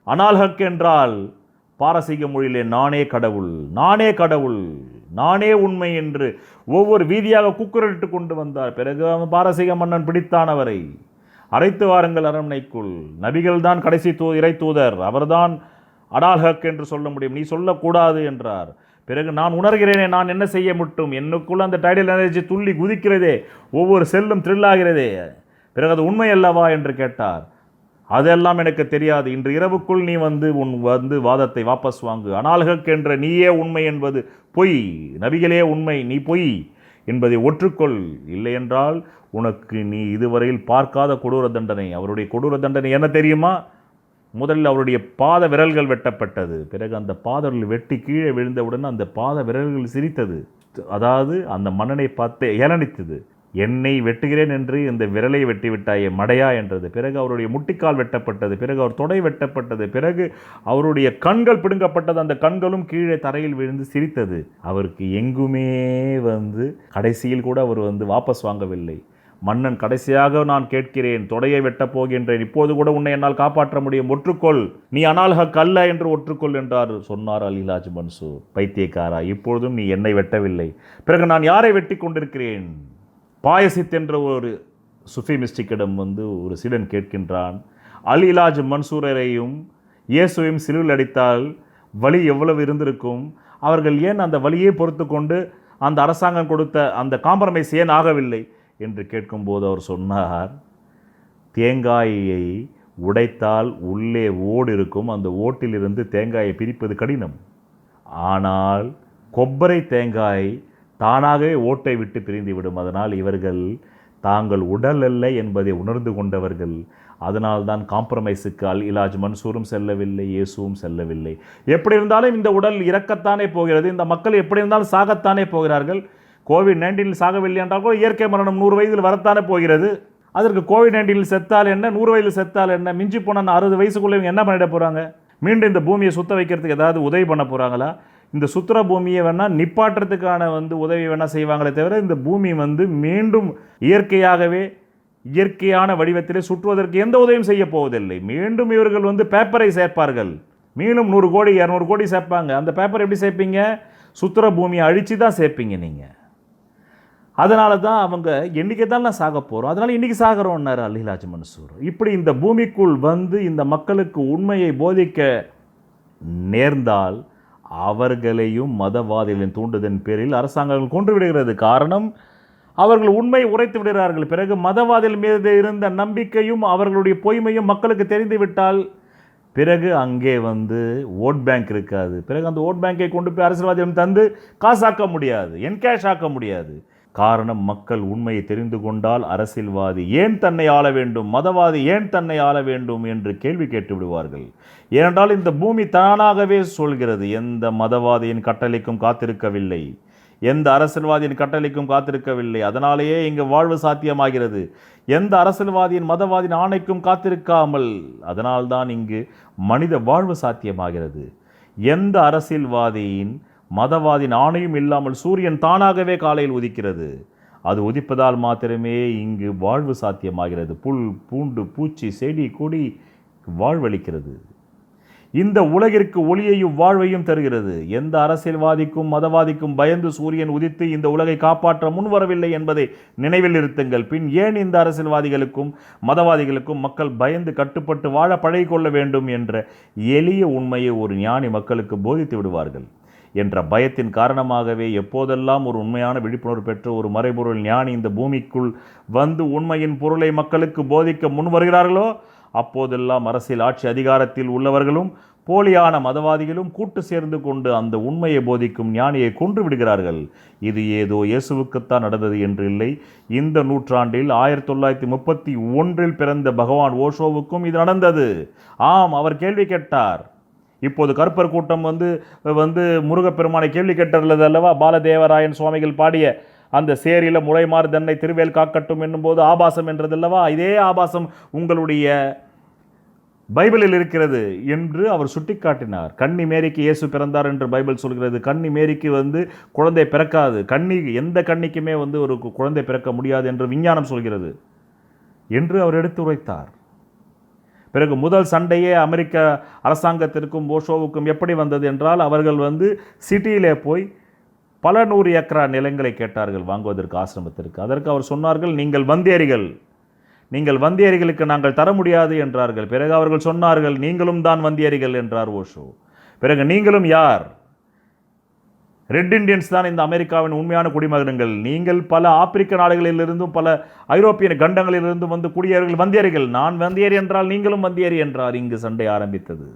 அனால் ஹக் என்றால் பாரசீக மொழியிலே நானே கடவுள், நானே கடவுள், நானே உண்மை என்று ஒவ்வொரு வீதியாக குக்குரலிட்டு கொண்டு வந்தார். பிறகு பாரசீக மன்னன் பிடித்தான் அவரை. அழைத்து வாருங்கள் அரண்மனைக்குள், நபிகள் தான் கடைசி இறை தூதர், அவர்தான் அனால் ஹக் என்று சொல்ல முடியும், நீ சொல்லக்கூடாது என்றார். பிறகு நான் உணர்கிறேனே, நான் என்ன செய்ய மட்டும், என்னுக்குள்ள அந்த டைடல் எனர்ஜி துள்ளி குதிக்கிறதே, ஒவ்வொரு செல்லும் த்ரில்லாகிறதே, பிறகு அது உண்மை அல்லவா என்று கேட்டார். அதெல்லாம் எனக்கு தெரியாது, இன்று இரவுக்குள் நீ உன் வாதத்தை வாபஸ் வாங்கு. அனால் ஹக் என்ற நீயே உண்மை என்பது பொய், நபிகளே உண்மை, நீ பொய் என்பதை ஒற்றுக்கொள், இல்லை என்றால் உனக்கு நீ இதுவரையில் பார்க்காத கொடூர தண்டனை. அவருடைய கொடூர தண்டனை என்ன தெரியுமா? முதலில் அவருடைய பாத விரல்கள் வெட்டப்பட்டது. பிறகு அந்த பாத விரல் வெட்டி கீழே விழுந்தவுடன் அந்த பாத விரல்கள் சிரித்தது. அதாவது அந்த மன்னனை பார்த்து ஏளனித்தது. என்னை வெட்டுகிறேன் என்று இந்த விரலை வெட்டி விட்டாயே மடையா என்றது. பிறகு அவருடைய முட்டிக்கால் வெட்டப்பட்டது. பிறகு அவர் தொடை வெட்டப்பட்டது. பிறகு அவருடைய கண்கள் பிடுங்கப்பட்டது. அந்த கண்களும் கீழே தரையில் விழுந்து சிரித்தது. அவருக்கு எங்குமே கடைசியில் கூட அவர் வாபஸ் வாங்கவில்லை. மன்னன் கடைசியாக நான் கேட்கிறேன், தொடையை வெட்டப் போகின்றேன், இப்போது கூட உன்னை என்னால் காப்பாற்ற முடியும், ஒற்றுக்கொள், நீ அனால் ஹக் அல்ல என்று ஒற்றுக்கொள் என்றார். சொன்னார் அல் இலாஜ் மன்சூர், பைத்தியக்காரா, இப்பொழுதும் நீ என்னை வெட்டவில்லை, பிறகு நான் யாரை வெட்டி கொண்டிருக்கிறேன்? பாயசித் என்ற ஒரு சுஃபி மிஸ்டிக்கிடம் ஒரு சீடன் கேட்கின்றான், அல் இலாஜ் மன்சூரையும் இயேசுவையும் சிலுவில் அடித்தால் வலி எவ்வளவு இருந்திருக்கும், அவர்கள் ஏன் அந்த வலியை பொறுத்து கொண்டு அந்த அரசாங்கம் கொடுத்த அந்த காம்ப்ரமைஸ் ஏன் ஆகவில்லை என்று கேட்கும்போது அவர் சொன்னார், தேங்காயை உடைத்தால் உள்ளே ஓடு இருக்கும், அந்த ஓட்டிலிருந்து தேங்காயை பிரிப்பது கடினம். ஆனால் கொப்பரை தேங்காய் தானாகவே ஓட்டை விட்டு பிரிந்துவிடும். அதனால் இவர்கள் தாங்கள் உடல் அல்ல என்பதை உணர்ந்து கொண்டவர்கள். அதனால்தான் காம்ப்ரமைஸுக்கு அல் இலாஜ் மன்சூரும் செல்லவில்லை, இயேசுவும் செல்லவில்லை. எப்படி இருந்தாலும் இந்த உடல் இறக்கத்தானே போகிறது, இந்த மக்கள் எப்படி இருந்தாலும் சாகத்தானே போகிறார்கள். கோவிட்-19 சாகவில்லை என்றால் கூட இயற்கை மரணம் 100 வயதில் வரத்தானே போகிறது. அதற்கு கோவிட்-19 செத்தால் என்ன, 100 வயதில் செத்தால் என்ன, மிஞ்சி போனால் 60 வயசுக்குள்ளே இவங்க என்ன பண்ணிட போகிறாங்க? மீண்டும் இந்த பூமியை சுத்த வைக்கிறதுக்கு ஏதாவது உதவி பண்ண போகிறாங்களா? இந்த சுற்றுலா பூமியை வேணால் நிப்பாட்டுறதுக்கான உதவி வேணால் செய்வாங்களே தவிர இந்த பூமி மீண்டும் இயற்கையாகவே இயற்கையான வடிவத்திலே சுற்றுவதற்கு எந்த உதவியும் செய்ய போவதில்லை. மீண்டும் இவர்கள் பேப்பரை சேர்ப்பார்கள், மீண்டும் 100 கோடி 200 கோடி சேர்ப்பாங்க. அந்த பேப்பர் எப்படி சேர்ப்பீங்க? சுற்றுலா பூமியை அழித்து தான் சேர்ப்பீங்க நீங்கள். அதனால தான் அவங்க என்றைக்கு தான் நான் சாக போகிறோம், அதனால் இன்றைக்கி சாகிறோன்னாரு அல் இலாஜ் மன்சூர். இப்படி இந்த பூமிக்குள் இந்த மக்களுக்கு உண்மையை போதிக்க நேர்ந்தால் அவர்களையும் மதவாதிகளின் தூண்டுதலின் பேரில் அரசாங்கங்கள் கொன்று விடுகிறது. காரணம், அவர்கள் உண்மை உரைத்து விடுகிறார்கள். பிறகு மதவாதிகள் மீது இருந்த நம்பிக்கையும் அவர்களுடைய பொய்மையும் மக்களுக்கு தெரிந்துவிட்டால் பிறகு அங்கே ஓட் பேங்க் இருக்காது. பிறகு அந்த ஓட் பேங்கை கொண்டு போய் அரசியல்வாதிகளும் தந்து காசாக்க முடியாது, என்கேஷ் ஆக்க முடியாது. காரணம், மக்கள் உண்மையை தெரிந்து கொண்டால் அரசியல்வாதி ஏன் தன்னை ஆள வேண்டும், மதவாதி ஏன் தன்னை ஆள வேண்டும் என்று கேள்வி கேட்டு விடுவார்கள். ஏனென்றால் இந்த பூமி தானாகவே சொல்கிறது, எந்த மதவாதியின் கட்டளைக்கும் காத்திருக்கவில்லை, எந்த அரசியல்வாதியின் கட்டளைக்கும் காத்திருக்கவில்லை. அதனாலேயே இங்கு வாழ்வு சாத்தியமாகிறது. எந்த அரசியல்வாதியின் மதவாதியின் ஆணைக்கும் காத்திருக்காமல், அதனால்தான் இங்கு மனித வாழ்வு சாத்தியமாகிறது. எந்த அரசியல்வாதியின் மதவாதியின் ஆணையும் இல்லாமல் சூரியன் தானாகவே காலையில் உதிக்கிறது. அது உதிப்பதால் மாத்திரமே இங்கு வாழ்வு சாத்தியமாகிறது. புல் பூண்டு பூச்சி செடி கொடி வாழ்வளிக்கிறது. இந்த உலகிற்கு ஒளியையும் வாழ்வையும் தருகிறது. எந்த அரசியல்வாதிக்கும் மதவாதிக்கும் பயந்து சூரியன் உதித்து இந்த உலகை காப்பாற்ற முன்வரவில்லை என்பதை நினைவில் இருத்துங்கள். பின் ஏன் இந்த அரசியல்வாதிகளுக்கும் மதவாதிகளுக்கும் மக்கள் பயந்து கட்டுப்பட்டு வாழ பழகிக்கொள்ள வேண்டும் என்ற எளிய உண்மையை ஒரு ஞானி மக்களுக்கு போதித்து விடுவார்கள். என்ற பயத்தின் காரணமாகவே எப்போதெல்லாம் ஒரு உண்மையான விழிப்புணர்வு பெற்ற ஒரு மறைபொருள் ஞானி இந்த பூமிக்குள் வந்து உண்மையின் பொருளை மக்களுக்கு போதிக்க முன் வருகிறார்களோ அப்போதெல்லாம் அரசியல் ஆட்சி அதிகாரத்தில் உள்ளவர்களும் போலியான மதவாதிகளும் கூட்டு சேர்ந்து கொண்டு அந்த உண்மையை போதிக்கும் ஞானியை கொன்று விடுகிறார்கள். இது ஏதோ இயேசுவுக்குத்தான் நடந்தது என்று இல்லை. இந்த நூற்றாண்டில் 1931 பிறந்த பகவான் ஓஷோவுக்கும் இது நடந்தது. ஆம், அவர் கேள்வி கேட்டார். இப்போது கருப்பர் கூட்டம் வந்து முருகப்பெருமானை கேள்வி கேட்டது அல்லவா? பாலதேவராயன் சுவாமிகள் பாடிய அந்த சேரில முறைமாறு தன்னை திருவேல் காக்கட்டும் என்னும்போது ஆபாசம் என்றதல்லவா? இதே ஆபாசம் உங்களுடைய பைபிளில் இருக்கிறது என்று அவர் சுட்டிக்காட்டினார். கன்னி மேரிக்கு இயேசு பிறந்தார் என்று பைபிள் சொல்கிறது. கன்னி மேரிக்கு குழந்தை பிறக்காது. எந்த கன்னிக்குமே ஒரு குழந்தை பிறக்க முடியாது என்று விஞ்ஞானம் சொல்கிறது என்று அவர் எடுத்து உரைத்தார். பிறகு முதல் சண்டையே அமெரிக்க அரசாங்கத்திற்கும் ஓஷோவுக்கும் எப்படி வந்தது என்றால், அவர்கள் சிட்டியிலே போய் பல 100 ஏக்கரா நிலங்களை கேட்டார்கள் வாங்குவதற்கு ஆசிரமத்திற்கு. அதற்கு அவர் சொன்னார்கள், நீங்கள் வந்தியரிகளுக்கு நாங்கள் தர முடியாது என்றார்கள். பிறகு அவர்கள் சொன்னார்கள், நீங்களும் தான் வந்தியரிகள் என்றார் ஓஷோ. பிறகு நீங்களும் யார்? ரெட் இண்டியன்ஸ் தான் இந்த அமெரிக்காவின் உண்மையான குடிமகன்கள். நீங்கள் பல ஆப்பிரிக்க நாடுகளிலிருந்தும் பல ஐரோப்பிய கண்டங்களிலிருந்தும் குடியேறிகள் வந்தியரிகள். நான் வந்தியரி என்றால் நீங்களும் வந்தியரி என்றார். இங்கு சண்டை ஆரம்பித்தது.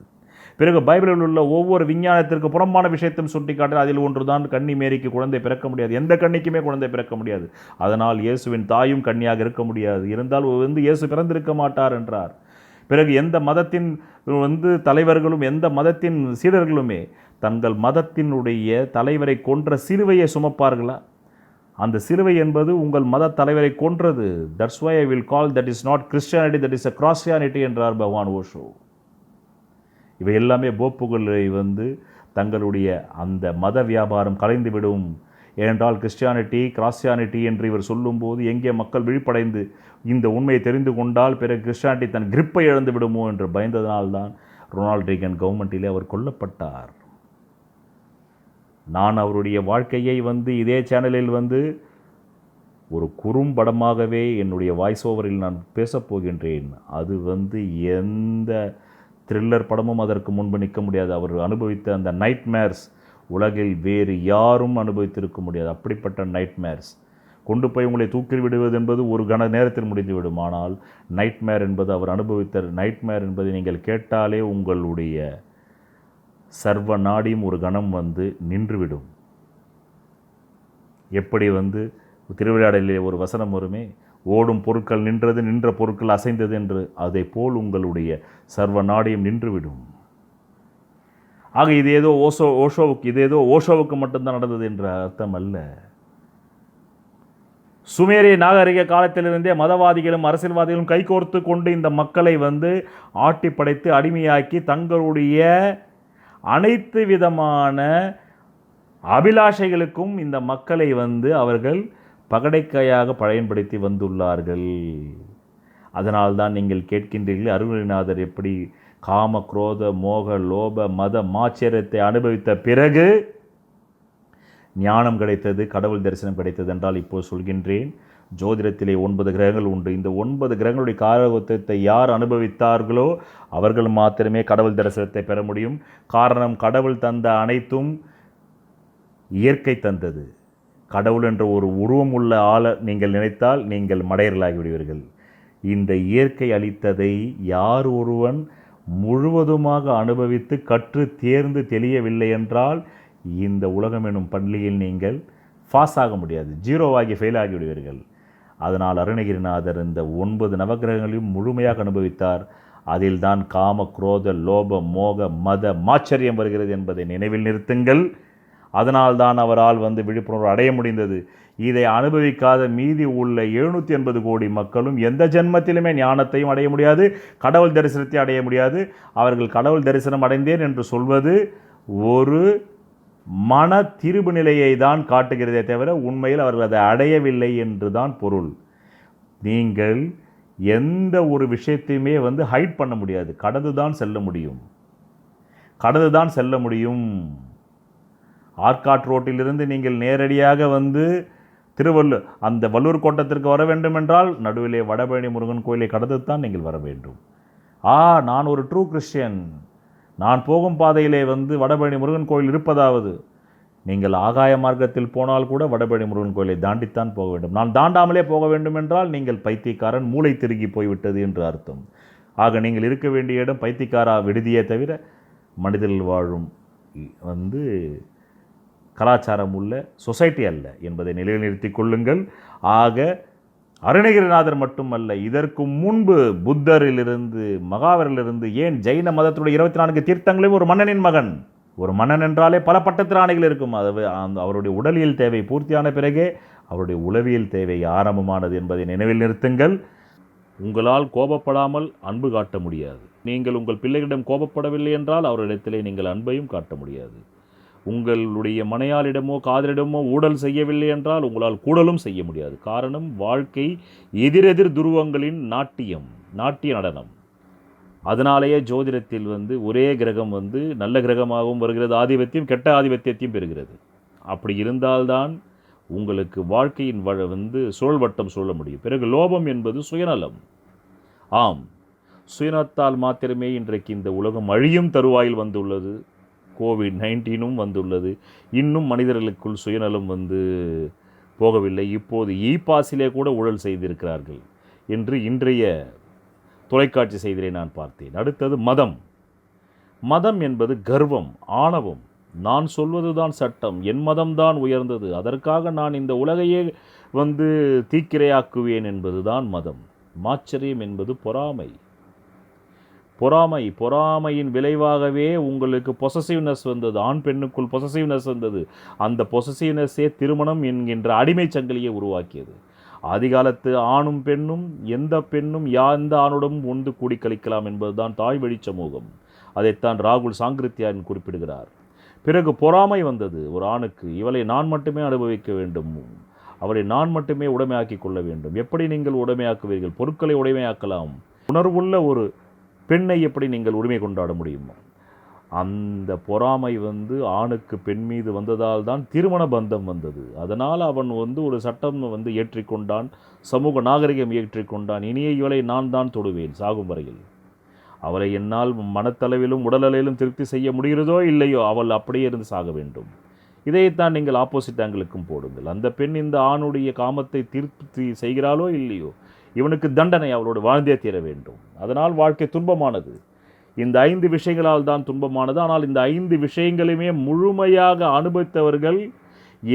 பிறகு பைபிளில் உள்ள ஒவ்வொரு விஞ்ஞானத்திற்கு புறம்பான விஷயத்தையும் சுட்டிக்காட்டு. அதில் ஒன்றுதான் கன்னி மேரிக்கு குழந்தை பிறக்க முடியாது. எந்த கன்னிக்குமே குழந்தை பிறக்க முடியாது. அதனால் இயேசுவின் தாயும் கன்னியாக இருக்க முடியாது. இருந்தால் இயேசு பிறந்திருக்க மாட்டார் என்றார். பிறகு எந்த மதத்தின் தலைவர்களும் எந்த மதத்தின் சீடர்களுமே தங்கள் மதத்தினுடைய தலைவரை கொன்ற சிலுவையை சுமப்பார்களா? அந்த சிலுவை என்பது உங்கள் மத தலைவரை கொன்றது. That's why I will call that is not Christianity, that is a crosstianity என்றார் பகவான் ஓஷோ. இவை எல்லாமே போப்புகளை தங்களுடைய அந்த மத வியாபாரம் கலைந்துவிடும். ஏனென்றால் கிறிஸ்டியானிட்டி கிராஸ்டியானிட்டி என்று இவர் சொல்லும்போது எங்கே மக்கள் விழிப்படைந்து இந்த உண்மையை தெரிந்து கொண்டால் பிறகு கிறிஸ்டியானிட்டி தன் கிரிப்பை இழந்து விடுமோ என்று பயந்ததனால்தான் ரொனால்ட் ரீகன் கவர்மெண்ட்டிலே அவர் கொல்லப்பட்டார். நான் அவருடைய வாழ்க்கையை இதே சேனலில் ஒரு குறும்படமாகவே என்னுடைய வாய்ஸ் ஓவரில் நான் பேசப்போகின்றேன். அது எந்த த்ரில்லர் படமும் அதற்கு முன்பு நிற்க முடியாது. அவர் அனுபவித்த அந்த நைட்மேர்ஸ் உலகில் வேறு யாரும் அனுபவித்திருக்க முடியாது. அப்படிப்பட்ட நைட்மேர்ஸ் கொண்டு போய் உங்களை தூக்கில் விடுவது என்பது ஒரு கண நேரத்தில் முடிந்துவிடும். ஆனால் நைட்மேர் என்பது அவர் அனுபவித்த நைட்மேர் என்பதை நீங்கள் கேட்டாலே உங்களுடைய சர்வ நாடியும் ஒரு கணம் நின்றுவிடும். எப்படி திருவிளையாடலிலே ஒரு வசனம் வருமே, ஓடும் பொருட்கள் நின்றது, நின்ற பொருட்கள் அசைந்தது என்று. அதை போல் உங்களுடைய சர்வ நாடியும் நின்றுவிடும். ஆக இது ஏதோ ஓஷோவுக்கு மட்டும்தான் நடந்தது என்ற அர்த்தம் அல்ல. சுமேரிய நாகரிக காலத்திலிருந்தே மதவாதிகளும் அரசியல்வாதிகளும் கைகோர்த்து கொண்டு இந்த மக்களை ஆட்டி படைத்து அடிமையாக்கி தங்களுடைய அனைத்து விதமான அபிலாஷைகளுக்கும் இந்த மக்களை அவர்கள் பகடைக்காயாக பயன்படுத்தி வந்துள்ளார்கள். அதனால்தான் நீங்கள் கேட்கின்றீர்கள், அருள்நாதர் எப்படி காம குரோத மோக லோப மத மாச்சரியத்தை அனுபவித்த பிறகு ஞானம் கிடைத்தது, கடவுள் தரிசனம் கிடைத்தது என்றால் இப்போது சொல்கின்றேன். ஜோதிடத்திலே 9 கிரகங்கள் உண்டு. இந்த 9 கிரகங்களுடைய காரகத்துவத்தை யார் அனுபவித்தார்களோ அவர்கள் மாத்திரமே கடவுள் தரிசனத்தை பெற முடியும். காரணம், கடவுள் தந்த அனைத்தும் இயற்கை தந்தது. கடவுள் என்ற ஒரு உருவம் உள்ள ஆளை நீங்கள் நினைத்தால் நீங்கள் மடையர்களாகி விடுவீர்கள். இந்த இயற்கை அளித்ததை யார் ஒருவன் முழுவதுமாக அனுபவித்து கற்று தேர்ந்து தெளியவில்லை என்றால் இந்த உலகம் எனும் பள்ளியில் நீங்கள் பாஸ் ஆக முடியாது, ஜீரோவாகி ஃபெயில் ஆகிவிடுவீர்கள். அதனால் அருணகிரிநாதர் இந்த 9 நவகிரகங்களையும் முழுமையாக அனுபவித்தார். அதில்தான் காம குரோத லோப மோக மத மாச்சரியம் வருகிறது என்பதை நினைவில் நிறுத்துங்கள். அதனால்தான் அவரால் விழிப்புணர்வு அடைய முடிந்தது. இதை அனுபவிக்காத மீதி உள்ள 780 கோடி மக்களும் எந்த ஜென்மத்திலுமே ஞானத்தையும் அடைய முடியாது, கடவுள் தரிசனத்தை அடைய முடியாது. அவர்கள் கடவுள் தரிசனம் அடைந்தேன் என்று சொல்வது ஒரு மன திருப்பு நிலையை தான் காட்டுகிறதே தவிர உண்மையில் அவர்கள் அதை அடையவில்லை என்று தான் பொருள். நீங்கள் எந்த ஒரு விஷயத்தையுமே ஹைட் பண்ண முடியாது, கடந்து தான் செல்ல முடியும். ஆர்காட் ரோட்டிலிருந்து நீங்கள் நேரடியாக திருவள்ளூர் அந்த வள்ளூர் கோட்டத்திற்கு வர வேண்டும் என்றால் நடுவிலே வடபழனி முருகன் கோயிலை கடந்து தான் நீங்கள் வர வேண்டும். நான் ஒரு ட்ரூ கிறிஸ்டியன், நான் போகும் பாதையிலே வடபழனி முருகன் கோயில் இருப்பதாவது நீங்கள் ஆகாய மார்க்கத்தில் போனால் கூட வடபழனி முருகன் கோயிலை தாண்டித்தான் போக வேண்டும். நான் தாண்டாமலே போக வேண்டும் என்றால் நீங்கள் பைத்தியக்காரன், மூளை திருகி போய்விட்டது என்று அர்த்தம். ஆக நீங்கள் இருக்க வேண்டிய இடம் பைத்தியக்காரா விடுதியே தவிர மனிதர்கள் வாழும் கலாச்சாரம் உள்ள சொசைட்டி அல்ல என்பதை நிலைநிறுத்திக் கொள்ளுங்கள். ஆக அருணகிரிநாதர் மட்டுமல்ல, இதற்கு முன்பு புத்தரிலிருந்து மகாவீரிலிருந்து ஏன் ஜெயின மதத்துடைய 24 தீர்த்தங்களையும் ஒரு மன்னனின் மகன். ஒரு மன்னன் என்றாலே பல பட்டத்திராணிகள் இருக்கும். அவருடைய உடலியல் தேவை பூர்த்தியான பிறகே அவருடைய உளவியல் தேவை ஆரம்பமானது என்பதை நினைவில் நிறுத்துங்கள். உங்களால் கோபப்படாமல் அன்பு காட்ட முடியாது. நீங்கள் உங்கள் பிள்ளைகளிடம் கோபப்படவில்லை என்றால் அவர்களிடத்திலே நீங்கள் அன்பையும் காட்ட முடியாது. உங்களுடைய மனையாளிடமோ காதலிடமோ ஊடல் செய்யவில்லை என்றால் உங்களால் கூடலும் செய்ய முடியாது. காரணம், வாழ்க்கை எதிரெதிர் துருவங்களின் நாட்டிய நடனம். அதனாலேயே ஜோதிடத்தில் ஒரே கிரகம் நல்ல கிரகமாகவும் வருகிறது, ஆதிபத்தியம் கெட்ட ஆதிபத்தியத்தையும் பெறுகிறது. அப்படி இருந்தால்தான் உங்களுக்கு வாழ்க்கையின் சுழல்வட்டம் சொல்ல முடியும். பிறகு லோபம் என்பது சுயநலம். ஆம், சுயநலத்தால் மாத்திரமே இன்றைக்கு இந்த உலகம் அழியும் தருவாயில் வந்துள்ளது. கோவிட்-19 வந்துள்ளது. இன்னும் மனிதர்களுக்குள் சுயநலம் போகவில்லை. இப்போது பாஸிலே கூட ஊழல் செய்திருக்கிறார்கள் என்று இன்றைய தொலைக்காட்சி செய்தியை நான் பார்த்தேன். அடுத்தது மதம் என்பது கர்வம், ஆணவம். நான் சொல்வதுதான் சட்டம், என் மதம்தான் உயர்ந்தது, அதற்காக நான் இந்த உலகையே தீக்கிரையாக்குவேன் என்பதுதான் மதம். மாச்சரியம் என்பது பொறாமையின் விளைவாகவே உங்களுக்கு பொசசிவ்னஸ் வந்தது. ஆண் பெண்ணுக்குள் பொசசிவ்னஸ் வந்தது. அந்த பொசசிவ்னஸே திருமணம் என்கின்ற அடிமை சங்கிலியை உருவாக்கியது. ஆதிகாலத்து ஆணும் பெண்ணும் எந்த பெண்ணும் எந்த ஆணுடன் ஒன்று கூடி கழிக்கலாம் என்பதுதான் தாய் வழி சமூகம். அதைத்தான் ராகுல் சாங்கிருத்தியான் குறிப்பிடுகிறார். பிறகு பொறாமை வந்தது ஒரு ஆணுக்கு. இவளை நான் மட்டுமே அனுபவிக்க வேண்டும், அவளை நான் மட்டுமே உடைமையாக்கி கொள்ள வேண்டும். எப்படி நீங்கள் உடைமையாக்குவீர்கள்? பொருட்களை உடைமையாக்கலாம். உணர்வுள்ள ஒரு பெண்ணை எப்படி நீங்கள் உரிமை கொண்டாட முடியுமோ? அந்த பொறாமை ஆணுக்கு பெண் மீது வந்ததால் தான் திருமண பந்தம் வந்தது. அதனால் அவன் ஒரு சட்டம் ஏற்றிக்கொண்டான், சமூக நாகரிகம் ஏற்றிக்கொண்டான். இனியே இவளை நான் தான் தொடுவேன் சாகும் வரையில். அவளை என்னால் மனத்தளவிலும் உடலளவிலும் திருப்தி செய்ய முடிகிறதோ இல்லையோ, அவள் அப்படியே இருந்து சாக வேண்டும். இதைத்தான் நீங்கள் ஆப்போசிட் ஆங்கிளுக்கும் போடுங்கள். அந்த பெண் இந்த ஆணுடைய காமத்தை திருப்தி செய்கிறாளோ இல்லையோ, இவனுக்கு தண்டனை, அவளோடு வாழ்ந்தே தீர வேண்டும். அதனால் வாழ்க்கை துன்பமானது. இந்த 5 விஷயங்களால் தான் துன்பமானது. ஆனால் இந்த 5 விஷயங்களுமே முழுமையாக அனுபவித்தவர்கள்,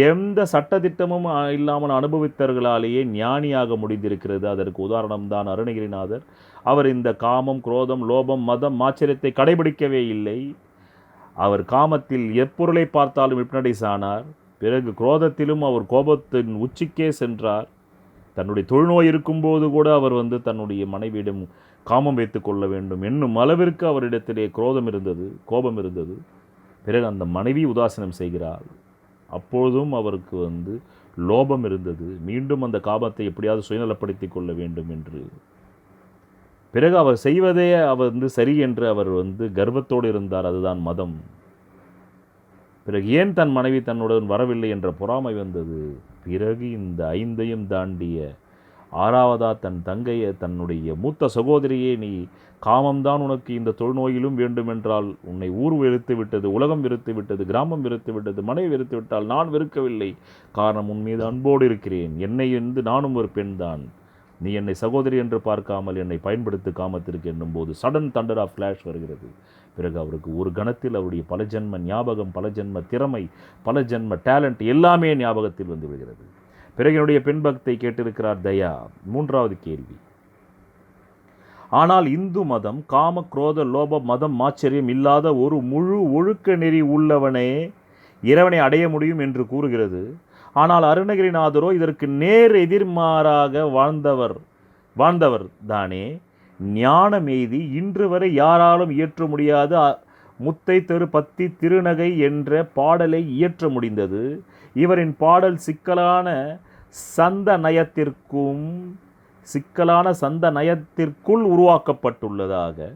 எந்த சட்டத்திட்டமும் இல்லாமல் அனுபவித்தவர்களாலேயே ஞானியாக முடிந்திருக்கிறது. அதற்கு உதாரணம்தான் அருணகிரிநாதர். அவர் இந்த காமம், குரோதம், லோபம், மதம், ஆச்சரியத்தை கடைபிடிக்கவே இல்லை. அவர் காமத்தில் எப்பொருளை பார்த்தாலும் ஹிப்னடைஸ் ஆனார். பிறகு குரோதத்திலும் அவர் கோபத்தின் உச்சிக்கே சென்றார். தன்னுடைய தொழுநோய் இருக்கும்போது கூட அவர் தன்னுடைய மனைவியிடம் காமம் வைத்து கொள்ள வேண்டும் என்னும் அளவிற்கு அவரிடத்திலே குரோதம் இருந்தது, கோபம் இருந்தது. பிறகு அந்த மனைவி உதாசீனம் செய்கிறார். அப்பொழுதும் அவருக்கு லோபம் இருந்தது. மீண்டும் அந்த காமத்தை எப்படியாவது சுயநலப்படுத்தி கொள்ள வேண்டும் என்று. பிறகு அவர் செய்வதே அவர் சரி என்று அவர் கர்வத்தோடு இருந்தார். அதுதான் மதம். பிறகு ஏன் தன் மனைவி தன்னுடன் வரவில்லை என்ற பொறாமை வந்தது. பிறகு இந்த 5ஐயும் தாண்டிய 6வதா தன் தங்கையை, தன்னுடைய மூத்த சகோதரியே, நீ காமம்தான் உனக்கு இந்த தொழுநோயிலும் வேண்டுமென்றால் உன்னை ஊர் வெறுத்து விட்டது, உலகம் வெறுத்து விட்டது, கிராமம் வெறுத்து விட்டது, மனைவி வெறுத்து விட்டால் நான் வெறுக்கவில்லை. காரணம், உன் மீது அன்போடு இருக்கிறேன். என்னை நானும் ஒரு பெண் தான். நீ என்னை சகோதரி என்று பார்க்காமல் என்னை பயன்படுத்து காமத்திற்கு என்னும்போது சடன் தண்டர் ஆஃப் ஃப்ளாஷ் வருகிறது. பிறகு அவருக்கு ஒரு கணத்தில் அவருடைய பல ஜென்ம ஞாபகம், பல ஜென்ம திறமை, பல ஜென்ம டேலண்ட் எல்லாமே ஞாபகத்தில் வந்து விடுகிறது. பிறகு என்னுடைய பெண் பக்தை கேட்டிருக்கிறார் தயா. 3வது கேள்வி. ஆனால் இந்து மதம் காம, குரோத, லோப, மதம், ஆச்சரியம் இல்லாத ஒரு முழு ஒழுக்க நெறி உள்ளவனே இறைவனை அடைய முடியும் என்று கூறுகிறது. ஆனால் அருணகிரிநாதரோ இதற்கு நேர் எதிர்மாறாக வாழ்ந்தவர் தானே. ஞானமெய்தி இன்று வரை யாராலும் இயற்ற முடியாத முத்தை தெரு பத்தி திருநகை என்ற பாடலை இயற்ற முடிந்தது. இவரின் பாடல் சிக்கலான சந்த நயத்திற்குள் உருவாக்கப்பட்டுள்ளதாக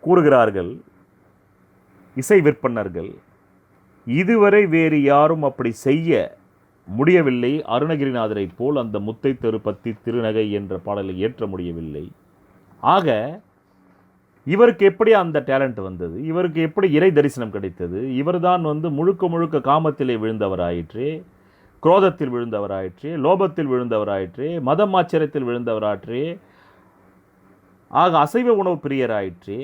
கூறுகிறார்கள் இசை விற்பனர்கள். இதுவரை வேறு யாரும் அப்படி செய்ய முடியவில்லை. அருணகிரிநாதரை போல் அந்த முத்தை தெரு பத்தி திருநகை என்ற பாடலை இயற்ற முடியவில்லை. ஆக இவருக்கு எப்படி அந்த டேலண்ட் வந்தது? இவருக்கு எப்படி இறை தரிசனம் கிடைத்தது? இவர்தான் முழுக்க முழுக்க காமத்திலே விழுந்தவராயிற்றே, குரோதத்தில் விழுந்தவராயிற்றே, லோபத்தில் விழுந்தவராயிற்றே, மதமாச்சரியத்தில் விழுந்தவராயிற்றே, ஆக அசைவ உணவு பிரியராயிற்றே,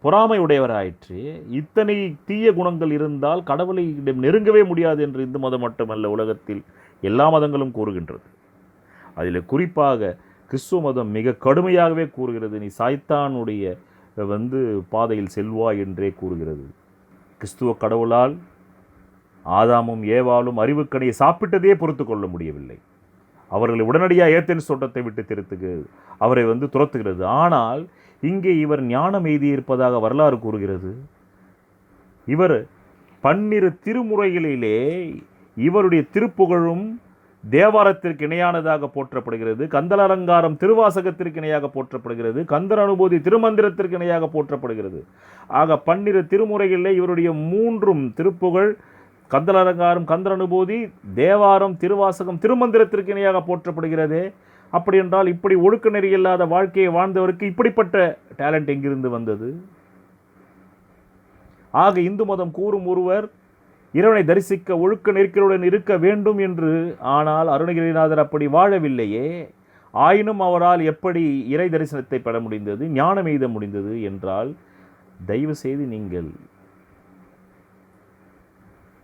பொறாமை உடையவராயிற்றே. இத்தனை தீய குணங்கள் இருந்தால் கடவுளை நெருங்கவே முடியாது என்று இந்து மதம் மட்டுமல்ல, உலகத்தில் எல்லா மதங்களும் கூறுகின்றது. அதில் குறிப்பாக கிறிஸ்துவ மதம் மிக கடுமையாகவே கூறுகிறது, நீ சாய்த்தானுடைய பாதையில் செல்வாய் என்றே கூறுகிறது. கிறிஸ்துவ கடவுளால் ஆதாமும் ஏவாளும் அறிவுக்கனியை சாப்பிட்டதே பொறுத்து கொள்ள முடியவில்லை. அவர்களை உடனடியாக ஏத்தேன்ஸ் தோட்டத்தை விட்டு அவரை துரத்துகிறது. ஆனால் இங்கே இவர் ஞானம் எய்தியிருப்பதாக வரலாறு கூறுகிறது. இவர் 12 திருமுறைகளிலே இவருடைய திருப்புகழும் தேவாரத்திற்கு இணையானதாக போற்றப்படுகிறது. கந்தல் அலங்காரம் திருவாசகத்திற்கு இணையாக போற்றப்படுகிறது. கந்தர் அனுபூதி திருமந்திரத்திற்கு இணையாக போற்றப்படுகிறது. ஆக 12 திருமுறைகளிலே இவருடைய 3 திருப்புகழ், கந்தல் அலங்காரம், கந்தர் அனுபூதி, தேவாரம், திருவாசகம் திருமந்திரத்திற்கு இணையாக போற்றப்படுகிறது. அப்படி என்றால் இப்படி ஒழுக்க நெறி இல்லாத வாழ்க்கையை வாழ்ந்தவருக்கு இப்படிப்பட்ட டேலண்ட் எங்கிருந்து வந்தது? ஆக இந்து மதம் கூறும் ஒருவர் இறைவனை தரிசிக்க ஒழுக்க நெருக்கலுடன் இருக்க வேண்டும் என்று. ஆனால் அருணகிரிநாதர் அப்படி வாழவில்லையே. ஆயினும் அவரால் எப்படி இறை தரிசனத்தை பெற முடிந்தது, ஞானம் எய்த முடிந்தது என்றால், தயவு செய்து நீங்கள்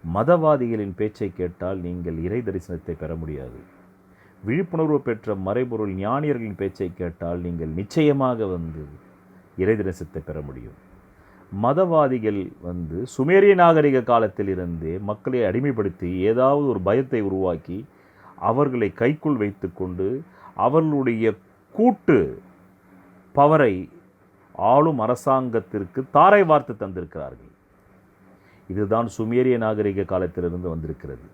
மதவாதிகளின் பேச்சை கேட்டால் நீங்கள் இறை தரிசனத்தை பெற முடியாது. விழிப்புணர்வு பெற்ற மறைபொருள் ஞானியர்களின் பேச்சை கேட்டால் நீங்கள் நிச்சயமாக இறை தரிசனத்தை பெற முடியும். மதவாதிகள் சுமேரிய நாகரிக காலத்தில் இருந்தே மக்களை அடிமைப்படுத்தி ஏதாவது ஒரு பயத்தை உருவாக்கி அவர்களை கைக்குள் வைத்து கொண்டு அவர்களுடைய கூட்டு பவரை ஆளும் அரசாங்கத்திற்கு தாரை வார்த்து தந்திருக்கிறார்கள். இதுதான் சுமேரிய நாகரிக காலத்திலிருந்து வந்திருக்கிறது.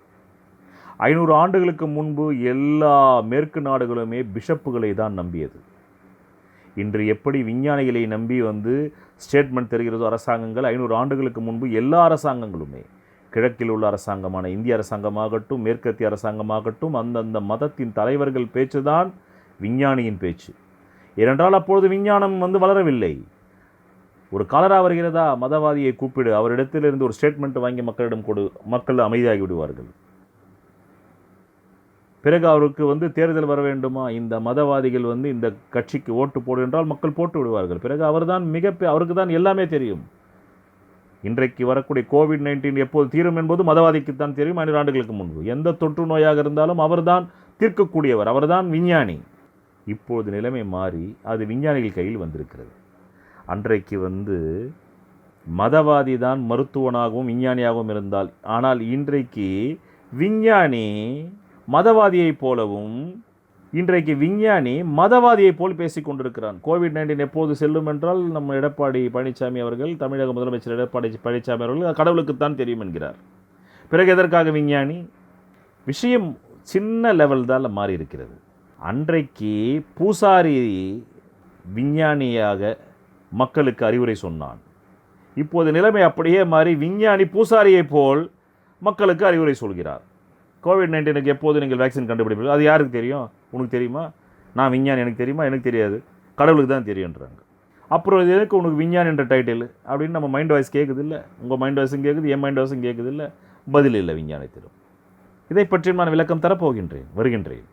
500 ஆண்டுகளுக்கு முன்பு எல்லா மேற்கு நாடுகளுமே பிஷப்புகளை தான் நம்பியது. இன்று எப்படி விஞ்ஞானிகளை நம்பி ஸ்டேட்மெண்ட் தருகிறதோ அரசாங்கங்கள், 500 ஆண்டுகளுக்கு முன்பு எல்லா அரசாங்கங்களுமே, கிழக்கில் உள்ள அரசாங்கமான இந்திய அரசாங்கமாகட்டும், மேற்கத்திய அரசாங்கமாகட்டும், அந்தந்த மதத்தின் தலைவர்கள் பேச்சு தான் விஞ்ஞானியின் பேச்சு. ஏனென்றால் அப்பொழுது விஞ்ஞானம் வளரவில்லை. ஒரு காலரா வருகிறதா, மதவாதியை கூப்பிடு, அவரிடத்திலிருந்து ஒரு ஸ்டேட்மெண்ட் வாங்கி மக்களிடம் கொடு, மக்கள் அமைதியாகி விடுவார்கள். பிறகு அவருக்கு தேர்தல் வர வேண்டுமா, இந்த மதவாதிகள் இந்த கட்சிக்கு ஓட்டு போடு என்றால் மக்கள் போட்டு விடுவார்கள். பிறகு அவர்தான் அவருக்கு தான் எல்லாமே தெரியும். இன்றைக்கு வரக்கூடிய கோவிட்-19 எப்போது தீரும் என்பது மதவாதிக்குத்தான் தெரியும். 500 ஆண்டுகளுக்கு முன்பு எந்த தொற்று நோயாக இருந்தாலும் அவர்தான் தீர்க்கக்கூடியவர், அவர்தான் விஞ்ஞானி. இப்போது நிலைமை மாறி அது விஞ்ஞானிகள் கையில் வந்திருக்கிறது. அன்றைக்கு மதவாதி தான் மருத்துவனாகவும் விஞ்ஞானியாகவும் இருந்தால், ஆனால் இன்றைக்கு விஞ்ஞானி மதவாதியைப் போலவும், இன்றைக்கு விஞ்ஞானி மதவாதியைப் போல் பேசிக் கொண்டிருக்கிறான். கோவிட்-19 எப்போது செல்லும் என்றால் நம்ம எடப்பாடி பழனிசாமி அவர்கள், தமிழக முதலமைச்சர் எடப்பாடி பழனிசாமி அவர்கள் கடவுளுக்குத்தான் தெரியும் என்கிறார். பிறகு எதற்காக விஞ்ஞானி? விஷயம் சின்ன லெவல் தான் மாறி இருக்கிறது. அன்றைக்கு பூசாரி விஞ்ஞானியாக மக்களுக்கு அறிவுரை சொன்னான். இப்போது நிலைமை அப்படியே மாறி விஞ்ஞானி பூசாரியைப் போல் மக்களுக்கு அறிவுரை சொல்கிறார். கோவிட்-19க்கு எப்போது நீங்கள் வேக்சின் கண்டுபிடிப்பீர்கள்? அது யாருக்கு தெரியும்? உனக்கு தெரியுமா? நான் விஞ்ஞானி, எனக்கு தெரியுமா? எனக்கு தெரியாது, கடவுளுக்கு தான் தெரியுன்றாங்க. அப்புறம் இது எதுக்கு உனக்கு விஞ்ஞானி என்ற டைட்டில் அப்படின்னு நம்ம மைண்ட் வாய்ஸ் கேட்குது இல்லை? உங்கள் மைண்ட் வாய்ஸும் கேட்குது, என் மைண்ட் வாய்ஸும் கேட்குது இல்லை? பதில் இல்லை விஞ்ஞானத்திலும். இதை பற்றி நான் விளக்கம் வருகின்றேன்.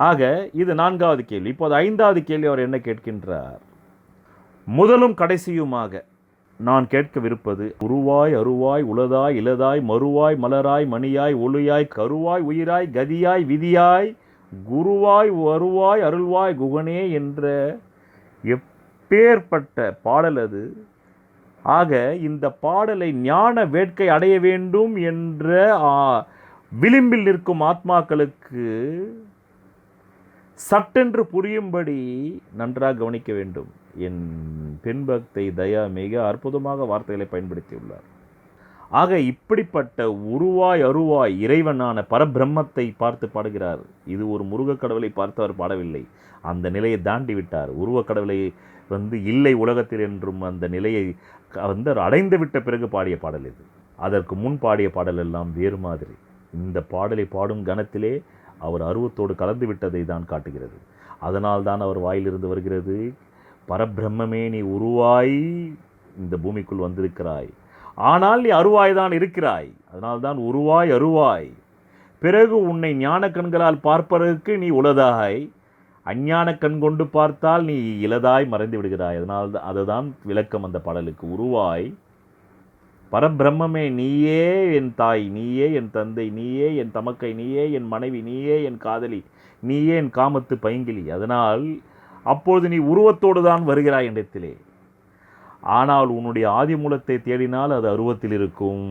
ஆக இது 4வது கேள்வி. இப்போது 5வது கேள்வி அவர் என்ன கேட்கின்றார்? முதலும் கடைசியுமாக நான் கேட்கவிருப்பது, உருவாய் அருவாய் உளதாய் இலதாய் மறுவாய் மலராய் மணியாய் ஒளியாய் கருவாய் உயிராய் கதியாய் விதியாய் குருவாய் வருவாய் அருள்வாய் குகனே என்ற எப்பேற்பட்ட பாடல் அது. ஆக இந்த பாடலை ஞான வேட்கை அடைய வேண்டும் என்ற விளிம்பில் நிற்கும் ஆத்மாக்களுக்கு சட்டென்று புரியும்படி நன்றாக கவனிக்க வேண்டும். என் பெண் பக்தை தயா மிக அற்புதமாக வார்த்தைகளை பயன்படுத்தியுள்ளார். ஆக இப்படிப்பட்ட உருவாய் அருவாய் இறைவனான பரபிரம்மத்தை பார்த்து பாடுகிறார். இது ஒரு முருகக் கடவுளை பார்த்து அவர் பாடவில்லை, அந்த நிலையை தாண்டி விட்டார். உருவக் கடவுளை இல்லை உலகத்தில் என்றும் அந்த நிலையை அவர் அடைந்து விட்ட பிறகு பாடிய பாடல் இது. அதற்கு முன் பாடிய பாடல் எல்லாம் வேறு மாதிரி. இந்த பாடலை பாடும் கணத்திலே அவர் அருவத்தோடு கலந்து விட்டதை தான் காட்டுகிறது. அதனால் தான் அவர் வாயிலிருந்து வருகிறது, பரபிரம்மே நீ உருவாய் இந்த பூமிக்குள் வந்திருக்கிறாய். ஆனால் நீ அருவாய்தான் இருக்கிறாய். அதனால்தான் உருவாய் அருவாய். பிறகு உன்னை ஞான கண்களால் பார்ப்பதற்கு நீ உளதாய், அஞ்ஞான கண் கொண்டு பார்த்தால் நீ இலதாய் மறைந்து விடுகிறாய். அதுதான் விளக்கம் அந்த பாடலுக்கு. உருவாய் பரபிரம்மே நீயே என் தாய், நீயே என் தந்தை, நீயே என் தமக்கை, நீயே என் மனைவி, நீயே என் காதலி, நீயே என் காமத்து பைங்கிலி. அதனால் அப்பொழுது நீ உருவத்தோடு தான் வருகிறாய் இடத்திலே. ஆனால் உன்னுடைய ஆதி மூலத்தை தேடினால் அது அருவத்தில் இருக்கும்.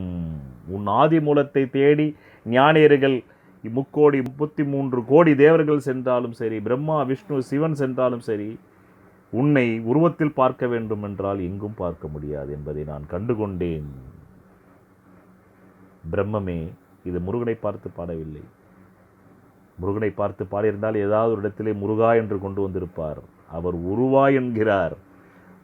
உன் ஆதி மூலத்தை தேடி ஞானியர்கள் 33 கோடி தேவர்கள் சென்றாலும் சரி, பிரம்மா விஷ்ணு சிவன் சென்றாலும் சரி, உன்னை உருவத்தில் பார்க்க வேண்டும் என்றால் எங்கும் பார்க்க முடியாது என்பதை நான் கண்டுகொண்டேன். பிரம்மமே, இது முருகனை பார்த்து பாடவில்லை. முருகனை பார்த்து பாடியிருந்தால் ஏதாவது ஒரு இடத்திலே முருகா என்று கொண்டு வந்திருப்பார். அவர் உருவாய் என்கிறார்.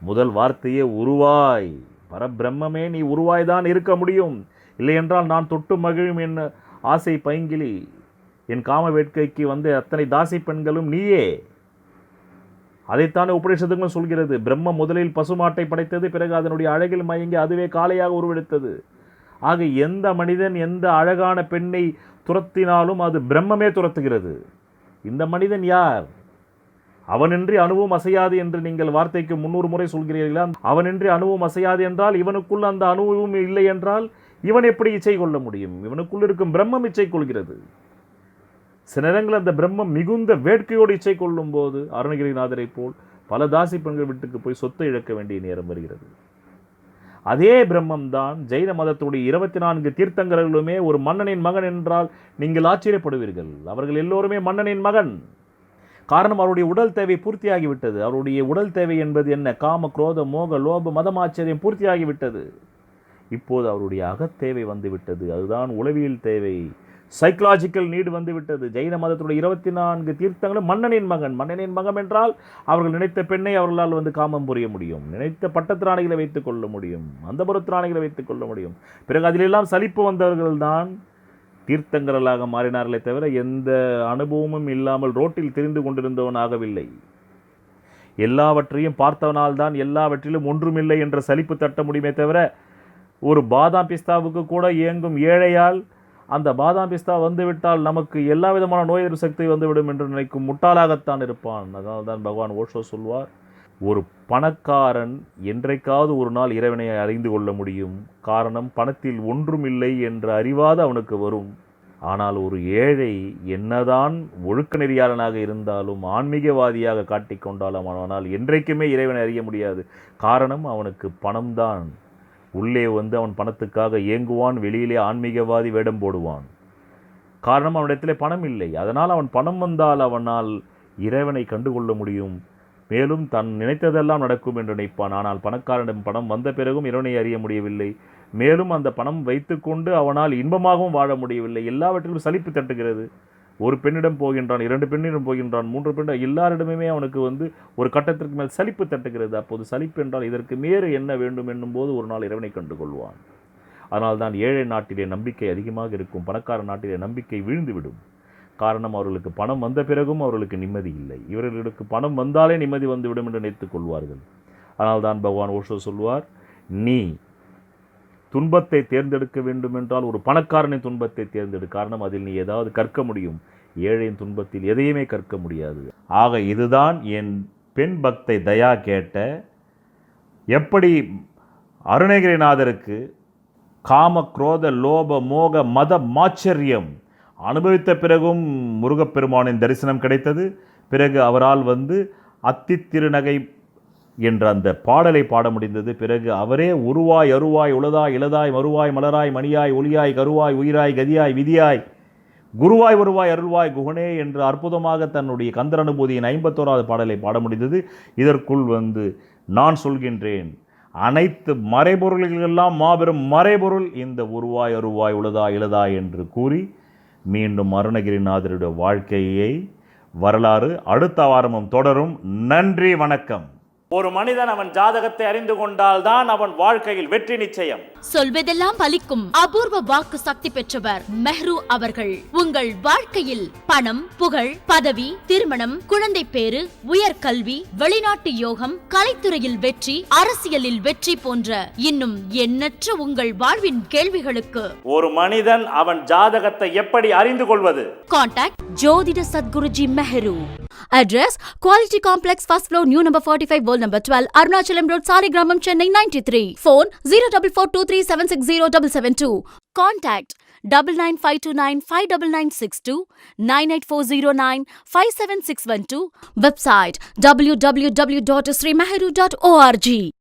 முதல் வார்த்தையே உருவாய். பரபிரம்மே நீ உருவாய்தான் இருக்க முடியும். இல்லை என்றால் நான் தொட்டு மகிழும் என் ஆசை பைங்கிலி, என் காம வேட்கைக்கு வந்து அத்தனை தாசி பெண்களும் நீயே. அதைத்தானே உபநிஷத்துக்கும் சொல்கிறது. பிரம்ம முதலில் பசுமாட்டை படைத்தது, பிறகு அதனுடைய அழகில் மயங்கி அதுவே காளையாக உருவெடுத்தது. ஆக எந்த மனிதன் எந்த அழகான பெண்ணை துரத்தினாலும் அது பிரம்மமே துரத்துகிறது. இந்த மனிதன் யார்? அவனின்றி அணுவும் அசையாது என்று நீங்கள் வார்த்தைக்கு 300 முறை சொல்கிறீர்களா? அவனின்றி அணுவும் அசையாது என்றால் இவனுக்குள் அந்த அணுவும் இல்லை என்றால் இவன் எப்படி இச்சை கொள்ள முடியும்? இவனுக்குள் இருக்கும் பிரம்மம் இச்சை கொள்கிறது. சில நேரங்கள் அந்த பிரம்மம் மிகுந்த வேட்கையோடு இச்சை கொள்ளும் போது அருணகிரிநாதரை போல் பல தாசி பெண்கள் வீட்டுக்கு போய் சொத்தை இழக்க வேண்டிய நேரம் வருகிறது. அதே பிரம்மம் தான் ஜெயின மதத்துடைய 24 தீர்த்தங்கர்களுமே ஒரு மன்னனின் மகன் என்றால் நீங்கள் ஆச்சரியப்படுவீர்கள். அவர்கள் எல்லோருமே மன்னனின் மகன். காரணம், அவருடைய உடல் தேவை பூர்த்தியாகிவிட்டது. அவருடைய உடல் தேவை என்பது என்ன? காம குரோத மோக லோப மதம் ஆச்சரியம் பூர்த்தியாகிவிட்டது. இப்போது அவருடைய அகத்தேவை வந்துவிட்டது. அதுதான் உளவியல் தேவை, சைக்கலாஜிக்கல் நீடு வந்துவிட்டது. ஜெயின மதத்துடைய 24 தீர்த்தங்களும் மன்னனின் மகன். மன்னனின் மகன் என்றால் அவர்கள் நினைத்த பெண்ணை அவர்களால் வந்து காமம் புரிய முடியும், நினைத்த பட்டத்திராணிகளை வைத்துக் கொள்ள முடியும், அந்த புறத்திராணிகளை வைத்துக் கொள்ள முடியும். பிறகு அதிலெல்லாம் சலிப்பு வந்தவர்கள் தான் தீர்த்தங்களாக மாறினார்களே தவிர எந்த அனுபவமும் இல்லாமல் ரோட்டில் திரிந்து கொண்டிருந்தவன் ஆகவில்லை. எல்லாவற்றையும் பார்த்தவனால்தான் எல்லாவற்றிலும் ஒன்றுமில்லை என்ற சலிப்பு தட்ட முடியுமே தவிர ஒரு பாதாம் பிஸ்தாவுக்கு கூட இயங்கும் ஏழையால் அந்த பாதாம் பிஸ்தா வந்துவிட்டால் நமக்கு எல்லா விதமான நோய் எதிர்ப்பு சக்தி வந்துவிடும் என்று நினைக்கும் முட்டாளாகத்தான் இருப்பான். அதனால் தான் பகவான் ஓஷோ சொல்வார், ஒரு பணக்காரன் என்றைக்காவது ஒரு நாள் இறைவனை அறிந்து கொள்ள முடியும். காரணம், பணத்தில் ஒன்றும் இல்லை என்ற அறிவாது அவனுக்கு வரும். ஆனால் ஒரு ஏழை என்னதான் ஒழுக்க நெறியாளனாக இருந்தாலும் ஆன்மீகவாதியாக காட்டிக்கொண்டாலும் அவனால் என்றைக்குமே இறைவனை அறிய முடியாது. காரணம், அவனுக்கு பணம்தான். உள்ளே வந்து அவன் பணத்துக்காக ஏங்குவான், வெளியிலே ஆன்மீகவாதி வேடம் போடுவான். காரணம், அவனிடத்திலே பணம் இல்லை. அதனால் அவன் பணம் வந்தால் அவனால் இறைவனை கண்டுகொள்ள முடியும், மேலும் தன் நினைத்ததெல்லாம் நடக்கும் என்று நினைப்பான். ஆனால் பணக்காரனிடம் பணம் வந்த பிறகும் இறைவனை அறிய முடியவில்லை. மேலும் அந்த பணம் வைத்துக்கொண்டு அவனால் இன்பமாகவும் வாழ முடியவில்லை. எல்லாவற்றிலும் சலிப்பு தட்டுகிறது. ஒரு பெண்ணிடம் போகின்றான், 2 பெண்ணிடம் போகின்றான், 3 பெண்ணிடம், எல்லாரிடமுமே அவனுக்கு வந்து ஒரு கட்டத்திற்கு மேல் சலிப்பு தட்டுகிறது. அப்போது சலிப்பு என்றால் இதற்கு மேறு என்ன வேண்டும் என்னும் போது ஒரு நாள் இறைவனை கண்டு கொள்வான். அதனால் தான் ஏழை நாட்டிலே நம்பிக்கை அதிகமாக இருக்கும், பணக்கார நாட்டிலே நம்பிக்கை வீழ்ந்துவிடும். காரணம், அவர்களுக்கு பணம் வந்த பிறகும் அவர்களுக்கு நிம்மதி இல்லை. இவர்களுக்கு பணம் வந்தாலே நிம்மதி வந்துவிடும் என்று நினைத்துக் கொள்வார்கள். அதனால் தான் பகவான் ஓஷோ சொல்வார், நீ துன்பத்தை தேர்ந்தெடுக்க வேண்டும் என்றால் ஒரு பணக்காரனின் துன்பத்தை தேர்ந்தெடு. காரணம், அதில் நீ ஏதாவது கற்க முடியும். ஏழையின் துன்பத்தில் எதையுமே கற்க முடியாது. ஆக இதுதான் என் பெண் பக்தை தயா கேட்ட, எப்படி அருணகிரிநாதருக்கு காம குரோத லோப மோக மத மாச்சரியம் அனுபவித்த பிறகும் முருகப்பெருமானின் தரிசனம் கிடைத்தது. பிறகு அவரால் வந்து அத்தி திருநகை என்ற அந்த பாடலை பாட முடிந்தது. பிறகு அவரே உருவாய் அருவாய் உளதாய் இளதாய் மறுவாய் மலராய் மணியாய் ஒளியாய் கருவாய் உயிராய் கதியாய் விதியாய் குருவாய் வருவாய் அருள்வாய் குகனே என்று அற்புதமாக தன்னுடைய கந்தர் அனுபூதியின் 51வது பாடலை பாட முடிந்தது. இதற்குள் வந்து நான் சொல்கின்றேன், அனைத்து மறைபொருள்களெல்லாம் மாபெரும் மறைபொருள் இந்த உருவாய் அருவாய் உளதாய் இளதாய் என்று கூறி மீண்டும் அருணகிரிநாதருடைய வாழ்க்கையை வரலாறு அடுத்த வாரமும் தொடரும். நன்றி, வணக்கம். ஒரு மனிதன் அவன் ஜாதகத்தை அறிந்து கொண்டால்தான் அவன் வாழ்க்கையில் வெற்றி நிச்சயம். சொல்வதெல்லாம் பலிக்கும் அபூர்வ வாக்கு சக்தி பெற்றவர் மெஹ்ரு அவர்கள். உங்கள் வாழ்க்கையில் பணம், புகழ், பதவி, திருமணம், குழந்தை பேறு, உயர்கல்வி, வெளிநாட்டு யோகம், கலைத்துறையில் வெற்றி, அரசியலில் வெற்றி போன்ற இன்னும் எண்ணற்ற உங்கள் வாழ்வின் கேள்விகளுக்கு ஒரு மனிதன் அவன் ஜாதகத்தை எப்படி அறிந்து கொள்வது? Contact ஜோதிட Sadguruji Mehru. Address Quality Complex, first floor, new number 45, wall number 12, Arunachalam Road, Saligramam, Chennai 93. Phone 0442376072. Contact 9952959962, 98409 57612. Website www.srimeheru.org.